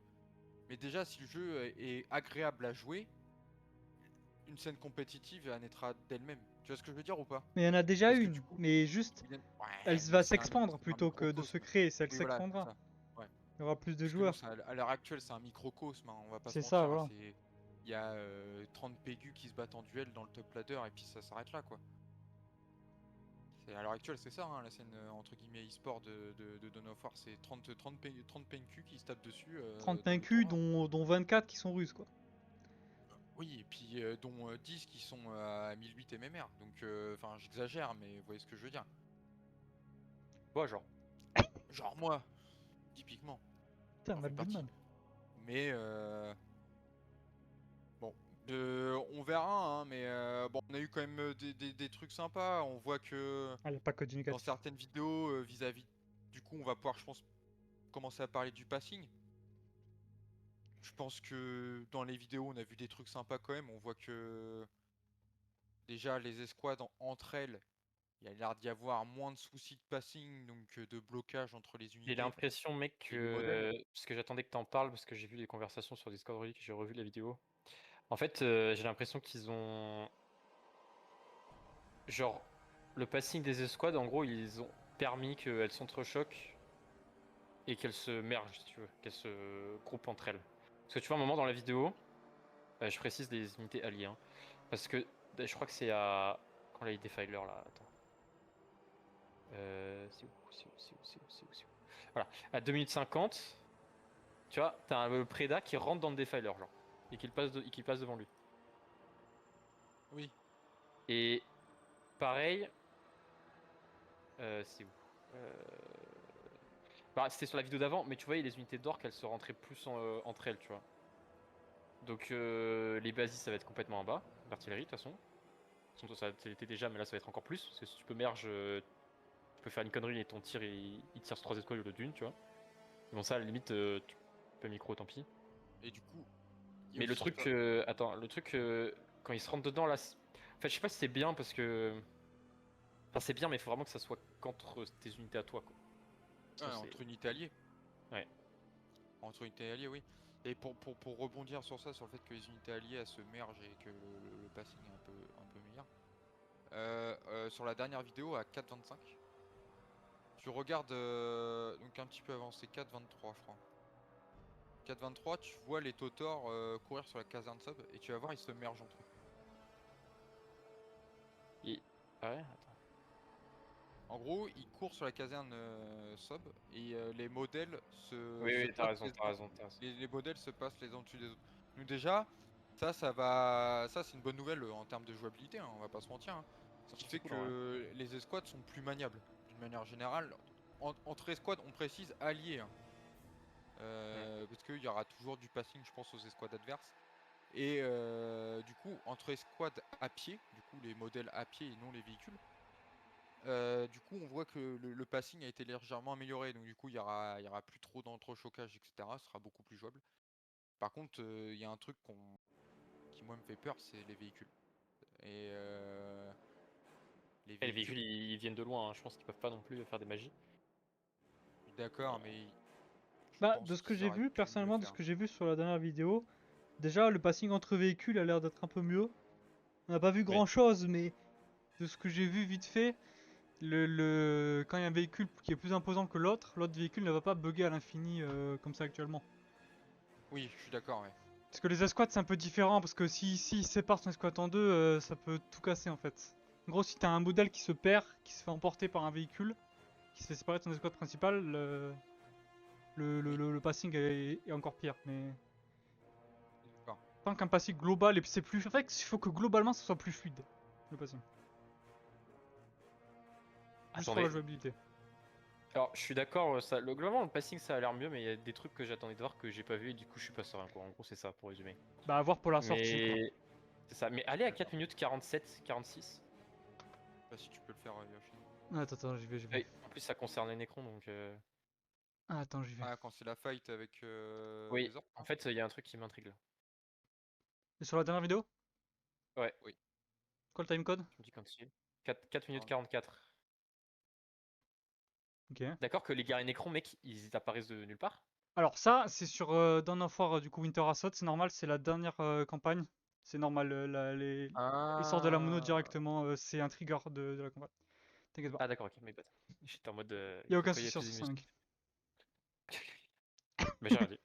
Mais déjà, si le jeu est agréable à jouer, une scène compétitive, elle naîtra d'elle-même. Tu vois ce que je veux dire ou pas?
Mais il y en a déjà
Parce que du
une,
coup,
mais juste,
ouais,
elle
mais
va
c'est un,
s'expandre
c'est un
plutôt que de se
microcosme.
créer, c'est elle
Oui, voilà, c'est
s'expandra.
ça. Ouais.
Il y aura plus de
Parce que nous,
joueurs.
à l'heure actuelle, c'est un microcosme, hein, on va pas se
C'est ça,
mentir.
voilà.
Il y a 30 PGU qui se battent en duel dans le top ladder et puis ça s'arrête là, quoi. À l'heure actuelle, c'est ça, hein, la scène entre guillemets e-sport de Dawn of War, c'est 30 PNQ qui se tapent dessus
30
dans les
vaincus,
tournois.
dont 24 qui sont russes, quoi.
Oui, et puis dont 10 qui sont à 1008 MMR. Donc, enfin, j'exagère, mais vous voyez ce que je veux dire.
Ouais, genre.
Genre moi, typiquement,
Putain,
j'en fais
Matt
partie.
Goodman.
Mais bon, on verra, hein, mais bon, on a eu quand même des trucs sympas. On voit que
Ah, il n'y a pas que du
dans
négatif.
certaines vidéos, vis-à-vis, du coup, on va pouvoir, je pense, commencer à parler du passing. Je pense que dans les vidéos, on a vu des trucs sympas quand même. On voit que déjà les escouades entre elles, il y a l'air d'y avoir moins de soucis de passing, donc de blocage entre les
J'ai
unités
l'impression, mec,
et les modèles.
parce que j'attendais que t'en parles, parce que j'ai vu les conversations sur Discord, aujourd'hui, que j'ai revu la vidéo. En fait, j'ai l'impression qu'ils ont. Genre, le passing des escouades, en gros, ils ont permis qu'elles s'entrechoquent et qu'elles se mergent, si tu veux, qu'elles se groupent entre elles. Parce que tu vois, un moment dans la vidéo, je précise des unités alliées, hein, parce que je crois que c'est à. Quand il y a Defiler là, attends. C'est où, c'est où, c'est où, c'est où, c'est où, c'est où. Voilà, à 2 minutes 50, tu vois, t'as le Preda qui rentre dans le Defiler, genre, et qu'il passe devant lui.
Oui,
Et pareil, c'est où bah, c'était sur la vidéo d'avant, mais tu voyais les unités d'orques, elles se rentraient plus entre elles, tu vois. Donc les bases, ça va être complètement en bas, l'artillerie de toute façon. Ça l'était déjà, mais là ça va être encore plus. Parce que si tu peux merge, tu peux faire une connerie et ton tir il tire sur 3 étoiles au lieu d'une, tu vois. Bon, ça à la limite, tu peux micro, tant pis.
et du coup, il y a
Mais le
aussi
truc,
pas.
attends, le truc, quand ils se rentrent dedans là. En fait, je sais pas si c'est bien parce que. Enfin, c'est bien, mais il faut vraiment que ça soit qu'entre tes unités à toi, quoi. Sinon, c'est.
Entre unités alliées.
Ouais.
Entre unités alliées, oui. Et pour rebondir sur ça, sur le fait que les unités alliées elles se mergent et que le passing est un peu meilleur. Sur la dernière vidéo à 4.25, tu regardes donc un petit peu avant, c'est 4.23 je crois. 4.23, tu vois les Totors courir sur la caserne sub et tu vas voir ils se mergent entre eux.
Et... Ah ouais, attends.
En gros, ils courent sur la caserne sub et les modèles
Oui,
se
oui, t'as
passent
raison, t'as raison, t'as raison.
les modèles se passent les uns dessus des autres. Donc déjà, ça c'est une bonne nouvelle en termes de jouabilité, hein, on va pas se mentir, hein. Ce qui
C'est
fait
cool, ouais.
que les escouades sont plus maniables d'une manière générale. Entre escouades, on précise alliés, hein. Parce qu'il y aura toujours du passing, je pense, aux escouades adverses. Et du coup, entre escouades à pied, du coup les modèles à pied et non les véhicules, du coup on voit que le passing a été légèrement amélioré. Donc du coup il y aura plus trop d'entrechocages, etc. Ce sera beaucoup plus jouable. Par contre, il y a un truc qui moi me fait peur, c'est les véhicules. Et les
Et les véhicules,
véhicules,
ils viennent de loin, hein. Je pense qu'ils peuvent pas non plus faire des magies.
je suis d'accord, mais je
Bah, de
pense
ce que
qu'ils
j'ai
auraient
vu,
pu mieux
personnellement, de ce
faire.
que j'ai vu sur la dernière vidéo, déjà, le passing entre véhicules a l'air d'être un peu mieux. On n'a pas vu
Oui.
grand chose, mais de ce que j'ai vu vite fait, quand il y a un véhicule qui est plus imposant que l'autre véhicule ne va pas bugger à l'infini comme ça actuellement.
Oui, je suis d'accord, ouais.
Parce que les escouades c'est un peu différent, parce que si il sépare son escouade en deux, ça peut tout casser en fait. En gros, si t'as un modèle qui se perd, qui se fait emporter par un véhicule, qui se fait séparer de son escouade principale,
Oui,
le passing est encore pire. Mais
je suis d'accord.
tant qu'un passing global, et puis c'est plus. En fait, il faut que globalement ça soit plus fluide, le passing. Juste pour la
Attendez.
jouabilité.
Alors, je suis d'accord, globalement, le passing, ça a l'air mieux, mais il y a des trucs que j'attendais de voir que j'ai pas vu et du coup, je suis pas serein, quoi. En gros, c'est ça, pour résumer.
Bah, à voir pour la sortie quoi.
Mais. C'est ça. Mais aller à 4 minutes 47, 46.
Pas si tu peux le faire, Yoshi.
Attends, j'y vais, j'y vais.
En plus, ça concerne les Necrons, donc.
Attends, j'y vais.
Ah, quand c'est la fight avec
Oui,
les orques,
en
hein.
fait, il y a un truc qui m'intrigue là.
Et sur la dernière vidéo,
Ouais,
Oui.
quoi le timecode?
tu me dis quand c'est. 4 minutes
40.
44.
Ok.
D'accord que les guerriers Necrons, mec, ils apparaissent de nulle part.
Alors ça, c'est sur Dawn of War du coup Winter Assault, c'est normal, c'est la dernière campagne. C'est normal, ils sortent de la mono
Ah.
directement, c'est un trigger de la combat. T'inquiète pas.
Ah d'accord, ok, mais bad. J'étais en mode,
Y a aucun
quand il y
souci
a
sur
plus
ce,
de
c'est un
musique.
mec.
Mais j'ai rien dit.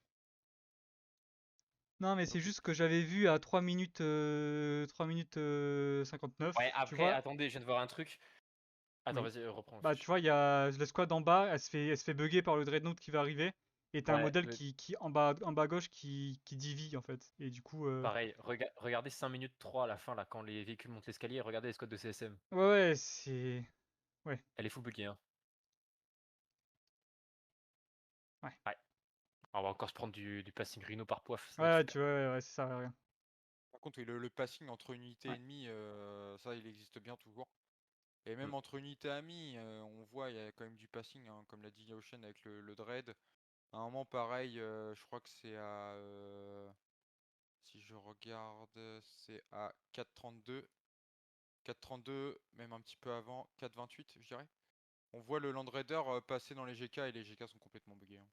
Non, mais c'est
Ok.
juste que j'avais vu à 3 minutes, 3 minutes 59,
Ouais,
tu
après,
vois.
attendez, je viens de voir un truc. Attends,
Oui.
vas-y, reprends le
Bah, tu
fiche.
vois, il y a la squad en bas, elle se fait bugger par le Dreadnought qui va arriver. Et t'as un
Ouais,
modèle qui en bas à gauche qui divise en fait. Et du coup,
pareil, regardez 5 minutes 3 à la fin, là, quand les véhicules montent l'escalier, regardez les squads de CSM.
ouais, ouais, c'est. Ouais,
Elle est full buggée, hein.
ouais.
Ouais. On va encore se prendre du passing Rhino par poif, ça va être
Ouais,
super.
tu vois, ouais, ça sert à rien.
Par contre, oui, le passing entre unité
Ouais.
ennemie, ça il existe bien toujours. Et
Mm.
même entre unités amies, on voit il y a quand même du passing, hein, comme l'a dit Ocean avec le Dread. À un moment pareil, je crois que c'est à... si je regarde, c'est à 4,32. 4,32, même un petit peu avant, 4,28 je dirais. On voit le Land Raider passer dans les GK et les GK sont complètement buggés, hein.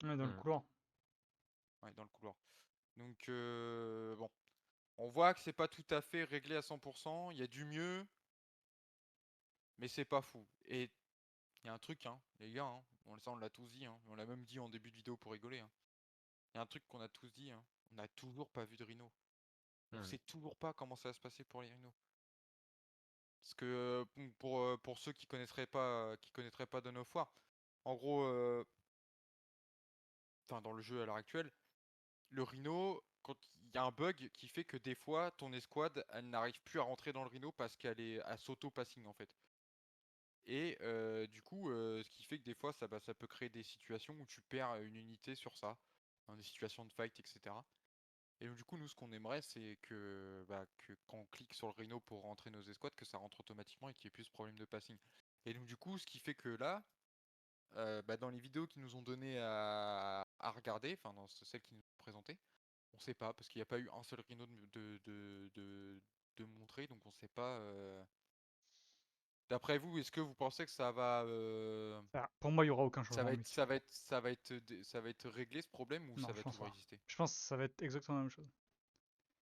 Ouais, dans le
Mm.
couloir.
Ouais, dans le couloir. Donc bon, on voit que c'est pas tout à fait réglé à 100%, il y a du mieux, mais c'est pas fou. Et il y a un truc, hein, les gars, hein, on l'a tous dit, hein, on l'a même dit en début de vidéo pour rigoler, hein. Il y a un truc qu'on a tous dit, hein, on n'a toujours pas vu de Rhino. On
Mm.
sait toujours pas comment ça va se passer pour les Rhinos. Parce que pour ceux qui connaîtraient pas Dawn of War, en gros, enfin dans le jeu à l'heure actuelle, le Rhino, quand il y a un bug qui fait que des fois ton escouade elle n'arrive plus à rentrer dans le Rhino parce qu'elle est à s'auto-passing en fait. Et du coup, ce qui fait que des fois ça peut créer des situations où tu perds une unité sur ça, dans des situations de fight, etc. Et donc, du coup, nous, ce qu'on aimerait, c'est que quand on clique sur le Rhino pour rentrer nos escouades, que ça rentre automatiquement et qu'il n'y ait plus ce problème de passing. Et donc, du coup, ce qui fait que là, dans les vidéos qu'ils nous ont donné à regarder, enfin, dans celles qu'ils nous ont présentées, on sait pas, parce qu'il n'y a pas eu un seul Rhino de montrer, donc on sait pas. D'après vous, est-ce que vous pensez que
Pour moi, il y aura aucun changement, mec.
ça va être réglé ce problème ou ça
Non, je
va
pense
toujours
pas.
exister?
Je pense que ça va être exactement la même chose.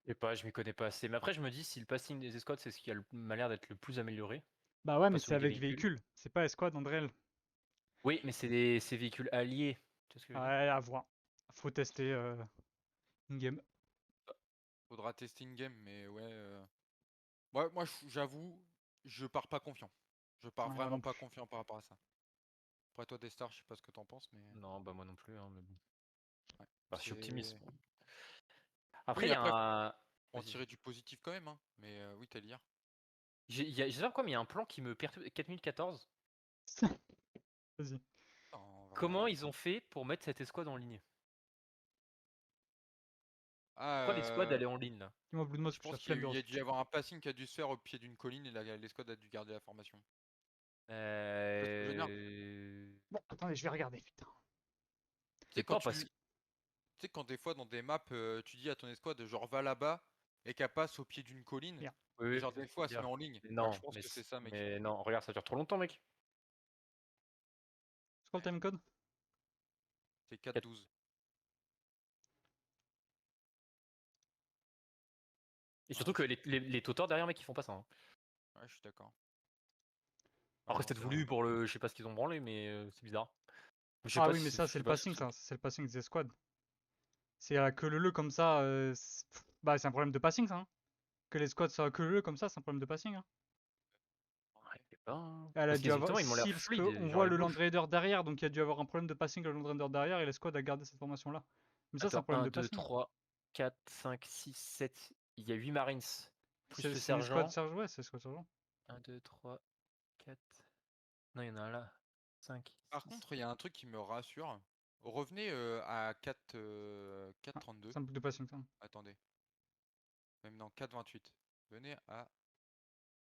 Je sais pas, je m'y connais pas assez. Mais après, je me dis, si le passing des escouades, c'est ce qui m'a l'air d'être le plus amélioré,
Bah ouais,
pas
mais c'est
celui des
avec
véhicules.
véhicule. C'est pas escouade, Andrel.
Oui, mais c'est véhicules alliés. Tu vois ce que je
Ouais,
veux dire?
à voir. Faut tester in-game.
Faudra tester une game, mais ouais. Ouais, moi, j'avoue, je pars pas confiant. Je pars
Ouais, moi
vraiment
non
pas
plus.
confiant par rapport à ça. Après toi, Destar, je sais pas ce que t'en penses, mais
Non, bah moi non plus, hein, mais bon.
ouais,
Bah, je suis optimiste.
c'est.
Après,
Oui,
il y a
après,
un.
faut en
Vas-y,
tirer
vas-y.
du positif quand même, hein. Mais oui, t'as lire.
Je sais pas pourquoi, mais il y a un plan qui me perturbe. 4014.
Vas-y.
On va
Comment
regarder
ils
ça.
ont fait pour mettre cette escouade en ligne?
Ah,
Pourquoi l'escouade elle est en ligne là?
Dis-moi Blue Moss,
je
que j'ai la
pense
flemme de
il y a dû y
reswitch.
avoir un passing qui a dû se faire au pied d'une colline et l'escouade a dû garder la formation. Tu vois ce que je veux dire?
Bon, attendez, je vais regarder, putain.
Tu
Je sais
sais, quand
pas parce que.
tu sais, quand des fois dans des maps, tu dis à ton escouade, genre va là-bas et qu'elle passe au pied d'une colline,
Merde.
et
Oui,
genre
oui, je
des
vois ce que tu
fois
veux
elle se met
dire.
en ligne.
Mais
Bah, je
non,
pense que c'est ça, mec.
mais non, regarde, ça dure trop longtemps, mec.
C'est quoi le timecode?
C'est 4-12.
Et
Ouais,
surtout que les tauteurs derrière, mec, ils font pas ça, hein.
ouais, je suis d'accord. Ouais,
Après,
non,
c'est peut-être
c'est vrai.
voulu pour le. Je sais pas ce qu'ils ont branlé, mais c'est bizarre. Je sais
Ah
pas
oui,
si
mais
c'est.
ça,
Je
c'est
sais
le
pas
passing, ça. C'est le passing des squads. C'est que le comme ça. Bah, c'est un problème de passing, ça. Hein. Que les squads soient le comme ça, c'est un problème de passing. Hein.
Ouais, je sais pas, hein.
Elle a
Parce
dû
qu'ils
avoir.
justement, ils m'ont l'air
Si, parce
fluides,
qu'on
genre
voit
ils
le Land
bougent.
Raider derrière, donc il y a dû avoir un problème de passing le Land Raider derrière et les squads a gardé cette formation-là. Mais ça, c'est un
Attends,
problème
1,
de
2,
passing.
3, 4, 5, 6, 7. Il y a 8 Marines, plus le
C'est les squads
sergent.
sergent, ouais, c'est les squads sergent.
1, 2, 3, 4. Non, il y en a un là. 5,
Par
6.
contre, il y a un truc qui me rassure. Revenez à 4,
Ah,
4,32.
c'est un boucle de passing, ça.
Attendez. Même dans 4,28. Venez à.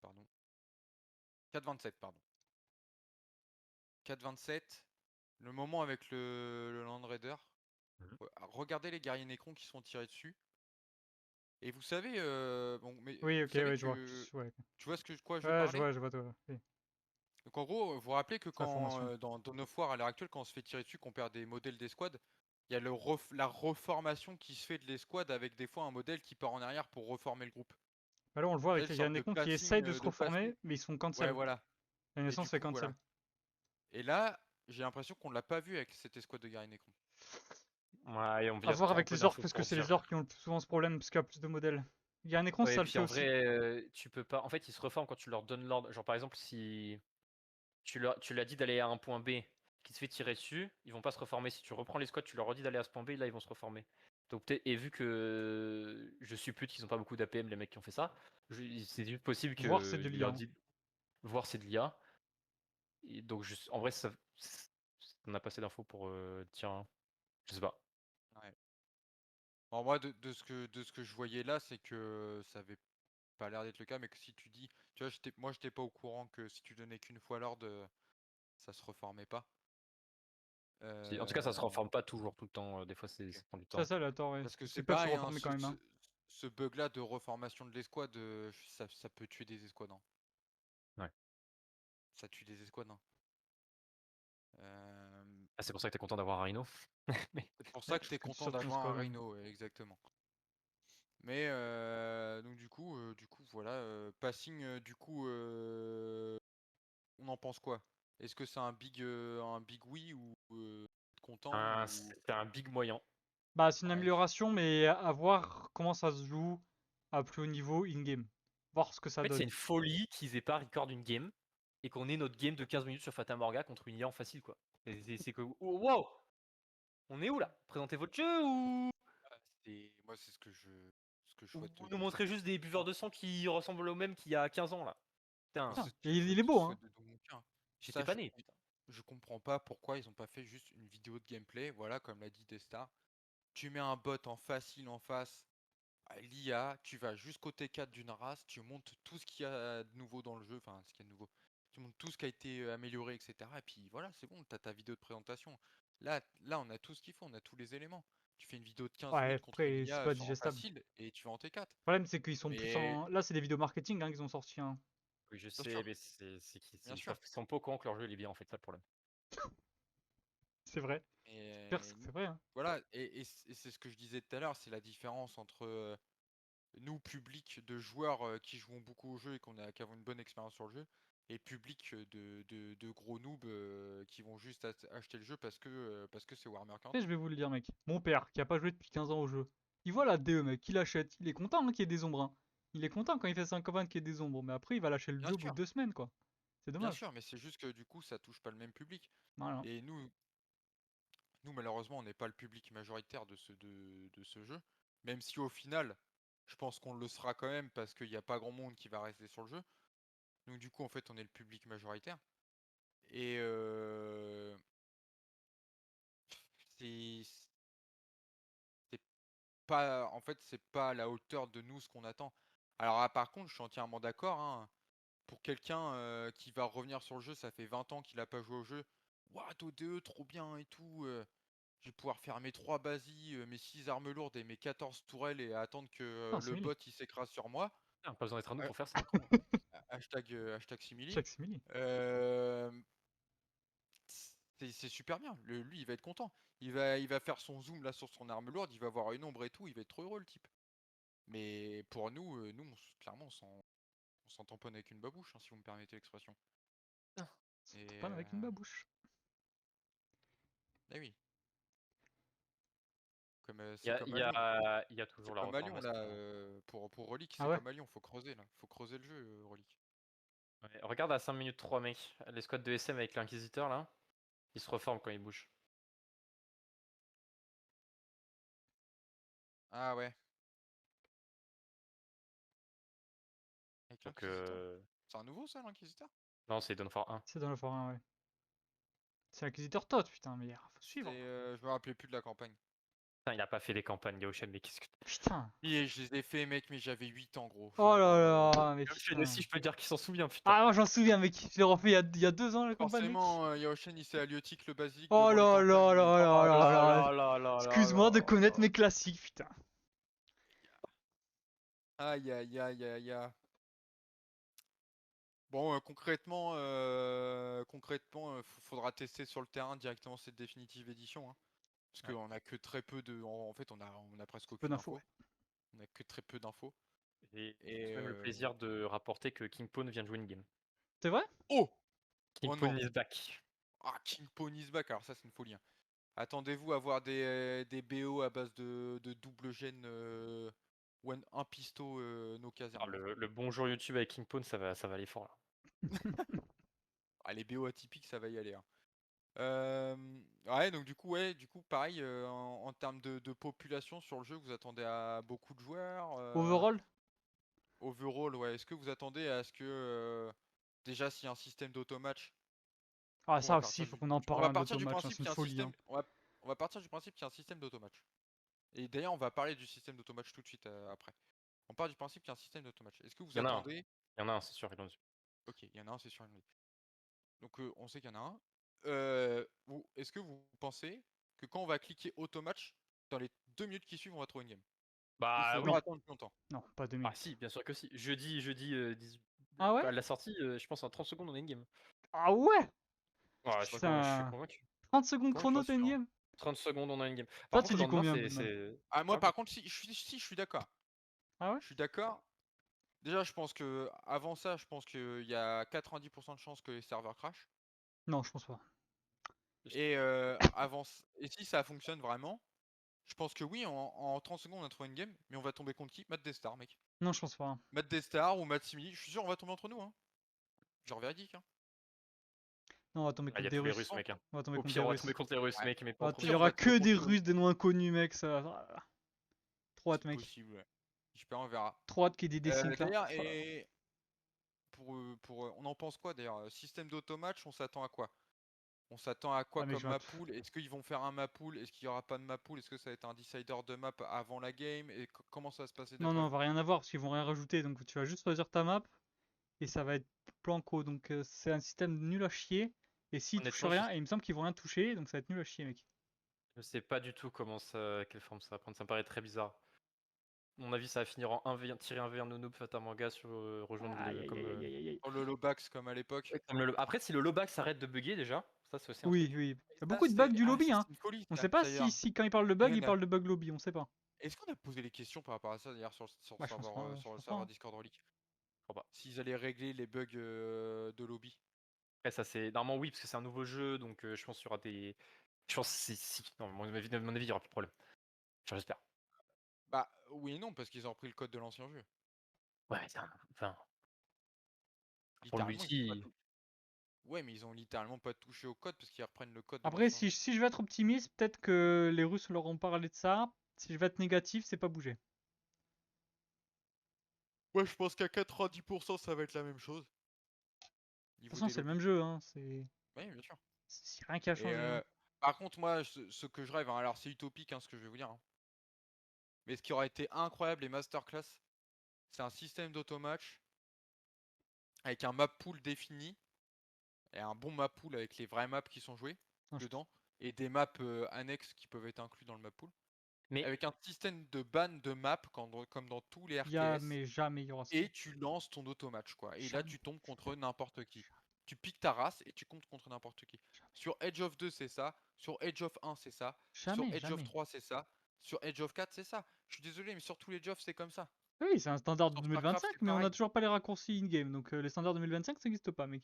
Pardon. 4,27, pardon. 4,27. Le moment avec le Land Raider.
Mhm.
Regardez les guerriers Necrons qui sont tirés dessus. Et vous savez, bon, mais
Oui,
vous
ok,
savez
ouais, je vois.
que.
Ouais, ok.
Tu vois quoi je veux
Ouais,
parler?
je vois, toi. Oui.
Donc en gros, vous vous rappelez que
C'est la
quand
formation.
dans Dawn of War à l'heure actuelle, quand on se fait tirer dessus, qu'on perd des modèles des squads, il y a la reformation qui se fait de l'escouade avec des fois un modèle qui part en arrière pour reformer le groupe.
Bah là, on le voit
Tu
avec
sais, une
les
sorte de
Garenekons qui
passing,
essayent de se reformer, mais ils sont
Ouais,
cancel.
voilà.
La
Et
naissance
du
fait
coup,
cancel.
voilà. Et là, j'ai l'impression qu'on l'a pas vu avec cette escouade de Garenekon.
Ouais, et on
À
vient
voir
trop
avec
peu
les orques,
d'infos
parce que
pour
c'est
dire.
les orques qui ont souvent ce problème, parce qu'il y a plus de modèles. Garenekon,
Ouais, et
ça le
puis
fait
en
aussi.
vrai, tu peux pas. En fait, ils se reforment quand tu leur donnes l'ordre. Genre, par exemple, si tu l'as dit d'aller à un point B qui se fait tirer dessus, ils vont pas se reformer. Si tu reprends les squads, tu leur redis d'aller à ce point B, là, ils vont se reformer. Donc, et vu que je suppute qu'ils ont pas beaucoup d'APM, les mecs qui ont fait ça, c'est juste possible
Voir, c'est de
qu'ils
l'IA.
leur disent. Voir, c'est de l'IA. Et donc, en vrai, on a pas assez d'infos pour dire. Je sais pas.
Ouais. Bon, moi, de ce que je voyais là, c'est que ça avait pas l'air d'être le cas, mais que si tu dis, tu vois, moi, j'étais pas au courant que si tu donnais qu'une fois l'ordre, ça se reformait pas.
En tout cas, ça se
Euh,
reforme pas toujours, tout le temps. Des fois, ça
ok.
prend du
Ça,
temps.
ça, là, tort, ouais.
Parce que c'est
Ils peuvent se
pareil, hein,
reformer quand même, hein.
ce bug-là de reformation de l'escouade, ça peut tuer des escouades, hein.
Ouais.
Ça tue des escouades, hein. Euh,
Ah, c'est pour ça que t'es content d'avoir un Rhino. Mais-
C'est pour ça que t'es
Que tu
content
sautes ton
d'avoir un
squad, ouais.
Rhino, ouais, exactement. Mais donc du coup voilà, passing du coup on en pense quoi? Est-ce que c'est un big oui ou content ou
C'est un big moyen.
Bah, c'est une
ouais,
amélioration, mais à voir comment ça se joue à plus haut niveau in-game. Voir ce que
En
ça
fait, c'est
donne.
une folie qu'ils aient pas record une game et qu'on ait notre game de 15 minutes sur Fata Morga contre une IA en facile, quoi. C'est que. Oh, wow! On est où là? Présentez votre jeu ou
moi c'est ce que je souhaite
vous nous
de
montrez juste des buveurs
enfin,
de sang qui ressemblent aux mêmes qu'il y a 15 ans là?
moi
Putain,
c'est
Putain,
ce que
et il est
je
beau, hein.
souhaite de tout mon cœur.
j'étais pas né, putain.
Je comprends pas pourquoi ils ont pas fait juste une vidéo de gameplay, voilà comme l'a dit Destar. Tu mets un bot en facile en face l'IA, tu vas jusqu'au T4 d'une race, tu montes tout ce qu'il y a de nouveau dans le jeu, enfin ce qu'il y a de nouveau, tu montes tout ce qui a été amélioré, etc. Et puis voilà, c'est bon, t'as ta vidéo de présentation. Là, on a tout ce qu'il faut, on a tous les éléments. Tu fais une vidéo de 15
Ouais,
minutes contre une
après, c'est
IA
pas
sur un
digestable.
facile et tu vas en T4.
Le problème, c'est qu'ils sont tous
Mais
en. Là, c'est des vidéos marketing hein, qu'ils ont sorti. Hein.
Oui, je
bien
sais,
sûr,
mais
bien
ils
sûr.
sont pas au courant que leur jeu il est bien en fait, c'est ça le problème.
C'est vrai.
Et
C'est vrai, hein.
voilà, et c'est ce que je disais tout à l'heure, c'est la différence entre nous, public de joueurs qui jouons beaucoup au jeu et qui avons une bonne expérience sur le jeu, et public de gros noobs qui vont juste acheter le jeu parce que c'est Warhammer
Et
40
je vais vous le dire, mec. Mon père, qui a pas joué depuis 15 ans au jeu, il voit la DE, mec, il achète. Il est content hein, qu'il y ait des ombres. Hein. Il est content quand il fait 5 commandes qu'il y ait des ombres. Mais après, il va lâcher le
Bien
jeu au bout de
sûr,
2 semaines, quoi. C'est
bien
dommage.
sûr, mais c'est juste que du coup, ça touche pas le même public.
Voilà.
Et nous malheureusement, on n'est pas le public majoritaire de ce jeu, même si au final, je pense qu'on le sera quand même parce qu'il n'y a pas grand monde qui va rester sur le jeu. Donc du coup, en fait, on est le public majoritaire. Et c'est c'est pas, en fait, c'est pas à la hauteur de nous ce qu'on attend. Alors, par contre, je suis entièrement d'accord, hein. Pour quelqu'un qui va revenir sur le jeu, ça fait 20 ans qu'il a pas joué au jeu. Waouh, TODE, trop bien et tout. Je vais pouvoir faire mes 3 basis, mes 6 armes lourdes et mes 14 tourelles et attendre que
Ah,
le
simili.
bot il s'écrase sur moi.
Ah, pas besoin d'être un nous
Ha-
pour faire ça.
hashtag simili.
Chaque simili.
Euh, c'est super bien. Lui, il va être content. Il va faire son zoom là sur son arme lourde. Il va voir une ombre et tout. Il va être trop heureux, le type. Mais pour nous, clairement, on s'en tamponne avec une babouche, hein, si vous me permettez l'expression.
T'es
Et
pas avec une babouche.
eh oui, comme
Il y
c'est
a,
comme
il
à
y
Lyon.
a, il y a
C'est
toujours la
comme à Lyon là,
reformation.
pour Relic,
Ah
c'est
ouais?
comme à Lyon, faut creuser là, faut creuser le jeu, Relic.
Ouais, regarde à 5 minutes 3 mec. Les squads de SM avec l'inquisiteur là, ils se reforment quand ils bougent.
Ah ouais, avec
Donc
l'Inquisiteur. C'est un nouveau ça, l'Inquisiteur?
non, c'est Dawn for 1.
C'est dans le forain, ouais. C'est l'inquisiteur Todd, putain, mais faut suivre.
Je me rappelais plus de la campagne.
Putain, il a pas fait les campagnes Yaoshem, mais qu'est-ce que.
Putain.
Je les ai fait, mec, mais j'avais 8 ans, gros.
Oh là là, mais
Yaoshem
putain.
aussi, je peux dire qu'il s'en souvient, putain.
Ah, moi j'en souviens, mec. Je l'ai refait il y a 2 ans la campagne, mec.
Forcément, Yaoshen, il s'est halieutique le basique
Oh
devant les
là
campagnes,
là
mais
là là
Oh
là
là
là.
là là là là
Excuse-moi de
là
connaître
là.
mes classiques, putain.
aïe aïe aïe aïe aïe. Bon, concrètement, faudra tester sur le terrain directement cette définitive édition, hein. Parce
Ouais.
qu'on a que très peu de. En fait, on a presque
Peu
aucune
d'infos.
info. On a que très peu d'infos.
Et
Et.
j'ai même le plaisir de rapporter que King Pawn vient de jouer une game.
C'est vrai?
Oh!
King
Oh
Pawn
non!
is back.
Ah, King Pony's back, alors ça c'est une folie, hein. Attendez-vous à voir des BO à base de double gène un pisto nos
Ah,
casernes.
le bonjour YouTube avec King Pawn, ça va aller fort là.
Ah, les BO atypiques, ça va y aller, hein. Ouais, donc du coup, pareil, en termes de population sur le jeu, vous attendez à beaucoup de joueurs
Overall?
overall, ouais. Est-ce que vous attendez à ce que déjà s'il y a un système d'automatch,
Ah,
on va
ça aussi,
partir
il faut
du,
qu'on en
on
parle
va
un
partir du
d'automatch, hein,
principe
c'est une
qu'il y a un
folie.
système,
Hein.
on va partir du principe qu'il y a un système d'automatch. Et d'ailleurs, on va parler du système d'automatch tout de suite après. On part du principe qu'il y a un système d'automatch. Est-ce que vous
Il y en a un.
attendez?
Il y en a un, c'est sûr, il en a.
Ok, il y en a un, c'est sûr. Donc on sait qu'il y en a un. Est-ce que vous pensez que quand on va cliquer automatch, dans les 2 minutes qui suivent, on va trouver une game? Ou il
Bah
faudra
oui.
attendre plus longtemps?
Non, pas 2
Ah
minutes.
si, bien sûr que si. Jeudi, 18
Ah ouais?
à la sortie, je pense en 30 secondes on a une game.
Ah ouais?
Ouais,
Pas
je suis
Putain.
convaincu.
30 secondes
Moi, je suis
chrono,
pas
t'as une
sûr, hein.
game?
30 secondes on a une game. Par
Toi, tu
contre le
dis
lendemain
combien,
c'est.
Goodman?
Ah, moi,
Ah,
par contre, si, je suis d'accord.
Ah ouais?
Je suis d'accord. Déjà, je pense que avant ça, je pense qu'il y a 90% de chances que les serveurs crashent.
Non, je pense pas.
Et, et si ça fonctionne vraiment, je pense que oui, en 30 secondes, on a trouvé une game, mais on va tomber contre qui? Matt Destar, mec.
Non, je pense pas. Hein.
Matt Destar ou Matt Simili, je suis sûr, on va tomber entre nous, hein. Genre véridique, hein.
Non, on va tomber
il y
contre
a
des
tous les
Je
Russes.
Russes,
pense,
mec. Hein.
On va tomber
Au
contre des
pire, on va tomber
Russes.
contre les Russes,
ouais.
mec, mais pas en
Ah,
30
il y
Pire, on
aura
va
secondes.
tomber
que des
contre nous.
Russes, des noms inconnus, mec. Ça... ah, trop hâte,
C'est
mec.
possible, ouais. J'espère, on verra.
Trop hâte qu'il y ait des desyncs là.
D'ailleurs,
Oh là là.
et on en pense quoi d'ailleurs? Système d'automatch, on s'attend à quoi? On s'attend à quoi
Ah, mec,
comme map pool? Est-ce qu'ils vont faire un map pool? Est-ce qu'il n'y aura pas de map pool? Est-ce que ça va être un decider de map avant la game? Et comment ça va se passer
Non,
d'après
non, on
vous?
va rien avoir parce qu'ils vont rien rajouter. Donc tu vas juste choisir ta map et ça va être planco. Donc c'est un système nul à chier. Et s'ils touchent
Honnêtement,
rien, et il me semble qu'ils vont rien toucher, donc ça va être nul à chier, mec.
je sais pas du tout quelle forme ça va prendre. Ça me paraît très bizarre. À mon avis, ça va finir en 1v1, tirer 1v1 no noob Fata Manga sur rejoindre
Aïe, aïe,
comme.
aïe, aïe, aïe, aïe.
Sur le Lobax comme à l'époque?
Ouais, après, si le Lobac s'arrête de bugger déjà, ça c'est aussi un
Oui,
truc.
oui. Il y a
Ça,
beaucoup de bugs du lobby,
ça,
hein.
c'est une folie,
On
ça,
sait pas
d'ailleurs.
si quand il parle de
Et
bug, il parle de bug lobby, on sait pas.
Est-ce qu'on a posé les questions par rapport à ça d'ailleurs
Bah, je pense pas, je
sur le
pense pas.
serveur
Hein.
Discord Relic?
Je crois pas.
S'ils allaient régler les bugs de lobby?
Après, ça c'est. Normalement, oui, parce que c'est un nouveau jeu, donc je pense qu'il y aura des. Je pense que si. Non, à mon avis, il y aura plus de problème. Enfin, j'espère.
Bah oui et non, parce qu'ils ont repris le code de l'ancien jeu.
Ouais, mais enfin, pour le
Littéralement, ils ont pas
multi.
tout. Ouais, mais ils ont littéralement pas touché au code parce qu'ils reprennent le code de
Après,
l'ancien
si,
jeu.
si je vais être optimiste, peut-être que les Russes leur ont parlé de ça. Si je vais être négatif, c'est pas bouger.
Ouais, je pense qu'à 90% ça va être la même chose.
De toute
Niveau
façon,
des
c'est le même
lobbies.
jeu, hein. C'est
Oui, bien sûr.
rien qui a
Et
changé. Hein.
par contre, moi, ce que je rêve, hein, alors c'est utopique ce que je vais vous dire, hein, mais ce qui aurait été incroyable, les masterclass, c'est un système d'automatch avec un map pool défini, et un bon map pool avec les vraies maps qui sont jouées
Non,
dedans, et des maps annexes qui peuvent être inclus dans le map pool,
Mais
avec un système de ban de map comme dans tous les RTS,
jamais, jamais il y aura ça.
et tu lances ton automatch, quoi. Et là,
Jamais.
tu tombes contre n'importe qui. Tu piques ta race et tu comptes contre n'importe qui. Sur Edge of 2, c'est ça. Sur Edge of 1, c'est ça. Sur
Jamais,
Edge of
jamais.
3, c'est ça. Sur Edge of 4, c'est ça. Je suis désolé, mais sur tous les Edge of, c'est comme ça.
Oui, c'est un standard de
Sur StarCraft,
2025,
c'est
mais on a
pareil.
toujours pas les raccourcis in-game. Donc les standards 2025, ça n'existe pas, mec.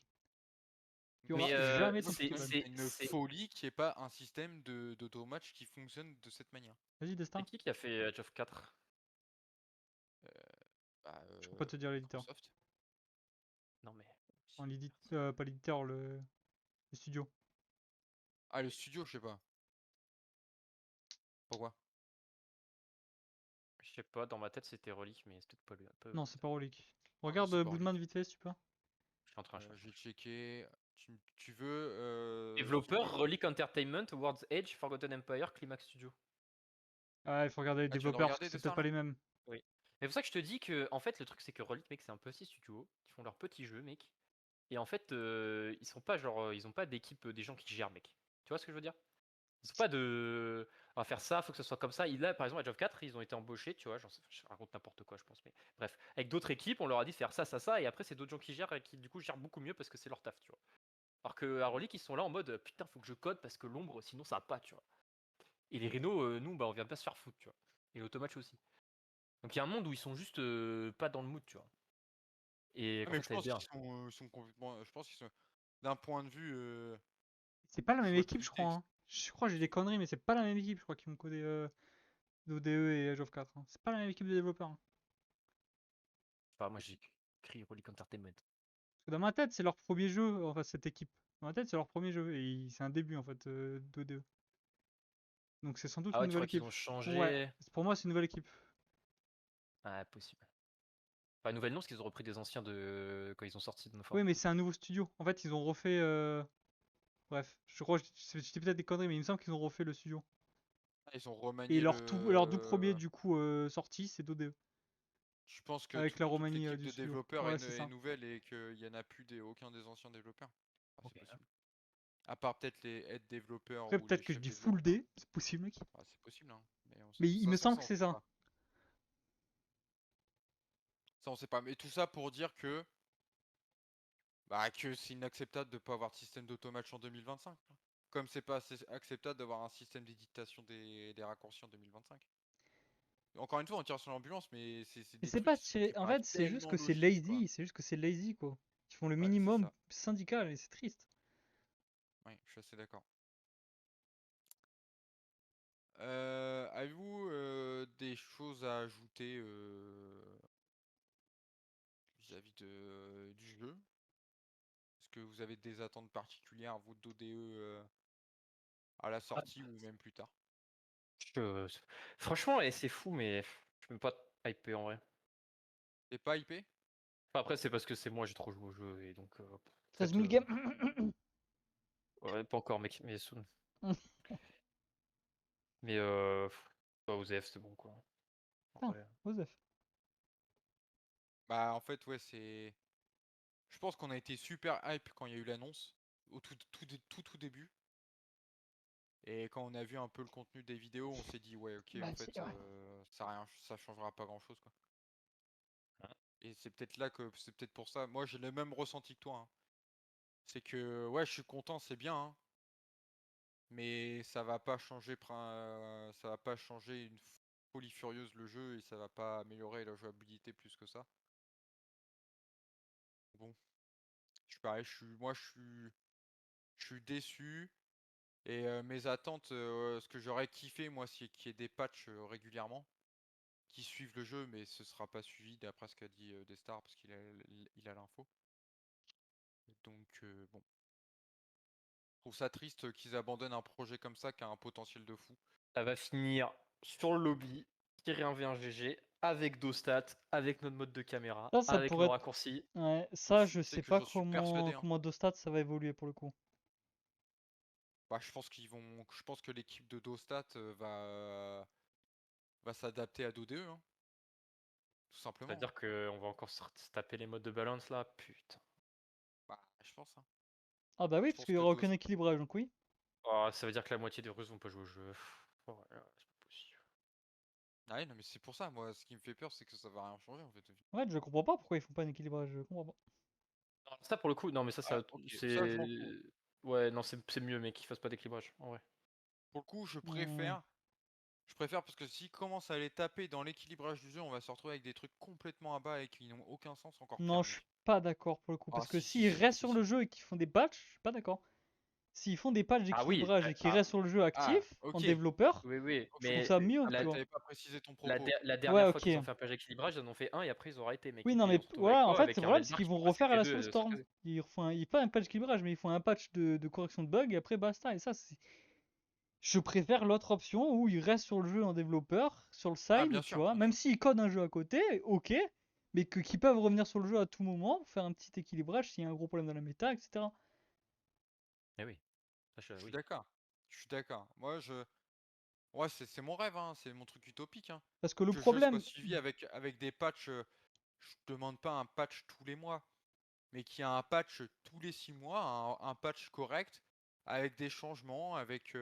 Il y aura
mais
jamais ton
Moi, je
truc
c'est
de
trouve
ban.
que c'est une folie qu'il n'y ait pas un système d'automatch qui fonctionne de cette manière.
Vas-y,
c'est
Destin.
qui a fait Age of 4?
Euh, bah,
Je peux pas te dire l'éditeur.
Microsoft.
Non mais.
Enfin, pas l'éditeur, le studio.
Ah, le studio, je sais pas. Pourquoi?
Je sais pas, dans ma tête c'était Relic, mais c'est peut-être pas lui.
Non, c'est pas Relic.
Ah,
Regarde
c'est pas
Goodman
relique.
vite fait, si tu peux.
Je suis en train de chercher.
J'ai checké. Tu veux
Développeur Relic Entertainment, World's Edge, Forgotten Empire, Climax Studio.
Ah, il faut regarder les
Ah, tu viens de
développeurs parce que
regarder
c'est
de
peut-être
ça
pas
là?
les mêmes.
Oui. Mais c'est pour ça que je te dis que, en fait, le truc c'est que Relic, mec, c'est un petit studio. Ils font leurs petits jeux, mec. Et en fait, ils sont pas genre, ils ont pas d'équipe, des gens qui gèrent, mec. Tu vois ce que je veux dire? Ils ont pas de. On va faire ça, faut que ce soit comme ça. Là, par exemple, Age of 4, ils ont été embauchés, tu vois. Je raconte n'importe quoi, je pense. Mais bref, avec d'autres équipes, on leur a dit de faire ça, ça, ça. Et après, c'est d'autres gens qui gèrent et qui, du coup, gèrent beaucoup mieux parce que c'est leur taf, tu vois. Alors que à Relic, ils sont là en mode putain, faut que je code parce que l'ombre, sinon ça va pas, tu vois. Et les Rhinos, nous, bah, on vient pas se faire foutre, tu vois. Et l'Automatch aussi. Donc il y a un monde où ils sont juste pas dans le mood, tu vois. Et
Ah,
comme
mais
ça,
je
ça va être
pense
bien.
qu'ils sont complètement. Je pense qu'ils sont. D'un point de vue
C'est pas la même équipe, je
jouabilité,
crois. Hein. Je crois que j'ai des conneries, mais c'est pas la même équipe, je crois, qui m'ont codé d'ODE et Age of 4. Hein. C'est pas la même équipe de développeurs. Hein.
Enfin, moi, j'ai écrit Relic Entertainment.
Parce que dans ma tête, c'est leur premier jeu, enfin cette équipe. Dans ma tête, c'est leur premier jeu et c'est un début en fait d'ODE. Donc c'est sans doute
Ah
une
ouais, tu
nouvelle
crois qu'ils
équipe.
ont
Ouais,
changé?
pour moi, c'est une nouvelle équipe.
Ah, possible. Pas nouvelle non, parce qu'ils ont repris des anciens de quand ils ont sorti de No
Oui,
4.
mais c'est un nouveau studio. En fait, ils ont refait. Bref, je crois que je dis peut-être des conneries, mais il me semble qu'ils ont refait le studio.
ils ont
Et
remanié
leur tout premier,
le.
du coup, sorti, c'est d'ODE.
Je pense que
Avec la
toute
remanie
l'équipe
du
de
studio.
développeurs
Ouais,
est,
c'est
est
ça.
nouvelle et qu'il n'y en a plus aucun des anciens développeurs. Ah,
Ok.
c'est possible. À part peut-être les head développeurs
Après,
ou les
peut-être que je
chefs
dis full
développeurs.
D, c'est possible, mec.
Ah, c'est possible, hein. Mais
Mais il me semble que
on
c'est
sait
ça.
pas. Ça, on sait pas. Mais tout ça pour dire que c'est inacceptable de ne pas avoir de système d'automatch en 2025. Hein. Comme c'est pas acceptable d'avoir un système d'éditation des raccourcis en 2025. Encore une fois, on tire sur l'ambulance, mais c'est
Mais
des
c'est
trucs
pas.
qui
En
paraissent
fait, c'est juste
tellement
que c'est
logiques, quoi.
lazy. C'est juste que c'est lazy, quoi. Ils font le
Ouais, c'est
minimum
ça.
syndical et c'est triste.
Oui, je suis assez d'accord. Avez-vous des choses à ajouter vis-à-vis du jeu? Est-ce que vous avez des attentes particulières, vous, d'ODE à la
Ah,
sortie ou même plus tard?
je- Franchement, c'est fou, mais je suis même pas hypé en vrai.
T'es pas hypé?
Enfin, après, c'est parce que c'est moi, j'ai trop joué au jeu et donc
13
peut-être.
000 games.
Ouais, pas encore, mec, mais soon. Mais OZF, c'est bon quoi. En
Putain,
vrai.
Osef.
Bah, en fait, ouais, c'est. Je pense qu'on a été super hype quand il y a eu l'annonce, au tout début. Et quand on a vu un peu le contenu des vidéos, on s'est dit, ouais, ok, en
Bah,
fait,
ouais.
ça changera pas grand-chose, quoi.
Ah.
Et c'est peut-être là que c'est peut-être pour ça. Moi, j'ai le même ressenti que toi. Hein. C'est que, ouais, je suis content, c'est bien, hein, mais ça va pas changer une folie furieuse le jeu et ça va pas améliorer la jouabilité plus que ça. Bon, je suis pareil, je suis déçu et mes attentes, ce que j'aurais kiffé moi, c'est qu'il y ait des patchs régulièrement qui suivent le jeu, mais ce sera pas suivi d'après ce qu'a dit Destar parce qu'il a l'info. Donc bon, je trouve ça triste qu'ils abandonnent un projet comme ça qui a un potentiel de fou.
Ça va finir sur le lobby, tirer un V1 GG, avec Dostat, avec notre mode de caméra,
Ça
avec
pourrait
nos
être.
raccourcis.
Ouais,
Tu
ça, je
sais
sais
que
pas
j'en suis
comment,
persuadé, hein.
comment Dostat ça va évoluer pour le coup.
Bah, je pense que l'équipe de Dostat va s'adapter à DoDE, hein, tout simplement. Hein.
C'est-à-dire qu'on va encore se taper les modes de balance là. Putain.
Bah, je pense. Hein.
Ah bah oui,
Je
parce
pense
qu'il y
que
aura aucun équilibrage, donc oui.
Oh, ça veut dire que la moitié des Russes vont pas jouer au jeu. Oh, ouais, c'est pas possible.
Ah ouais, non, mais c'est pour ça. Moi, ce qui me fait peur, c'est que ça va rien changer en fait.
En fait, je comprends pas pourquoi ils font pas un équilibrage, je comprends pas.
Non, ça pour le coup, non mais
Ah, ok, ça je
c'est.
m'en fous.
Ouais, non, c'est mieux, mais qu'ils fassent pas d'équilibrage, en vrai.
Pour le coup,
Hmm.
je préfère parce que s'ils commencent à les taper dans l'équilibrage du jeu, on va se retrouver avec des trucs complètement à bas et qui n'ont aucun sens, encore
Non,
pire,
je suis
mec.
pas d'accord pour le coup,
Ah,
parce que
si, si,
s'ils
si,
restent
si,
sur le
si.
jeu et qu'ils font des patchs, je suis pas d'accord. S'ils font des patchs
Ah oui,
d'équilibrage et qu'ils
Ah,
restent sur le jeu
ah,
actif, en
ok.
développeur,
oui, oui,
je trouve
mais
ça mieux,
la,
tu vois.
T'avais pas précisé ton propos.
la
Ouais,
dernière fois
ok.
qu'ils ont fait un patch d'équilibrage, ils en ont fait un et après ils ont arrêté, mec.
Oui,
Et
non,
puis on
mais
se retrouve avec
voilà, en
quoi?
fait,
Avec
le
un
problème, c'est
Medvar
qu'ils
qui
vont
passait
refaire à la
T2
Soulstorm.
saccadé.
Ils font pas un patch d'équilibrage, mais ils font un patch de correction de bugs et après basta. Et ça, c'est. Je préfère l'autre option où ils restent sur le jeu en développeur, sur le
Ah,
side,
bien
tu
sûr,
vois.
bien
Même
sûr.
s'ils codent un jeu à côté, ok, mais qu'ils peuvent revenir sur le jeu à tout moment, faire un petit équilibrage s'il y a un gros problème dans la méta, etc.
Eh oui,
Je suis
oui.
d'accord. Je suis d'accord. Ouais, c'est mon rêve, hein, c'est mon truc utopique, hein.
Parce que le
Que le jeu soit
problème.
suivi avec des patchs. Je demande pas un patch tous les mois, mais qu'il y a un patch tous les 6 mois, un patch correct, avec des changements, avec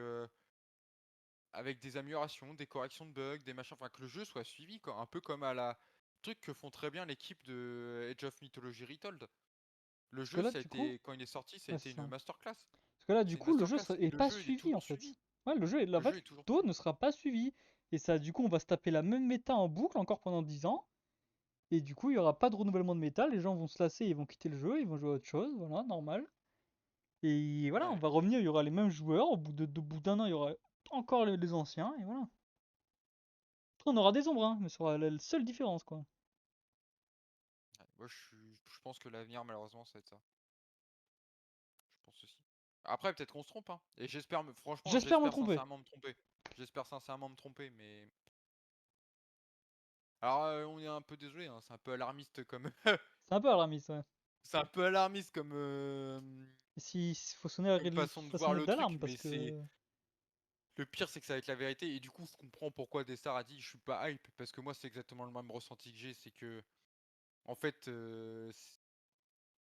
des améliorations, des corrections de bugs, des machins, enfin que le jeu soit suivi, quoi. Un peu comme à la truc que font très bien l'équipe de Age of Mythology Retold. Le
Parce que
jeu,
là, du coup.
quand il est sorti, ça a
Ouais,
été
c'est ça.
une masterclass.
Parce que là, du
C'est une
coup, le jeu
masterclass.
est
Le
pas
jeu, il est tout le
suivi en
temps
fait.
suivi.
Ouais, le jeu, en
Le
fait,
jeu est toujours.
Do ne sera pas suivi. Et ça, du coup, on va se taper la même méta en boucle encore pendant 10 ans. Et du coup, il n'y aura pas de renouvellement de méta. Les gens vont se lasser, ils vont quitter le jeu, ils vont jouer à autre chose. Voilà, normal. Et voilà, on
Ouais.
va revenir, il y aura les mêmes joueurs. Au bout d'un an, il y aura encore les anciens. Et voilà. Après, on aura des ombres, hein, mais ce sera la seule différence, quoi.
Ouais, moi, je pense que l'avenir, malheureusement, ça va être ça. Je pense aussi. Après, peut-être qu'on se trompe, hein. Et franchement,
J'espère me
j'espère
tromper.
sincèrement me tromper. J'espère sincèrement me tromper, mais. Alors, on est un peu désolé, hein, c'est un peu alarmiste comme.
C'est un peu alarmiste, ouais.
C'est un peu alarmiste comme.
Et s'il faut sonner
Façon de
la
voir
sonnette
le truc,
d'alarme, parce
mais c'est.
que.
Le pire, c'est que ça va être la vérité, et du coup, je comprends pourquoi Destar a dit je suis pas hype, parce que moi, c'est exactement le même ressenti que j'ai, c'est que. En fait,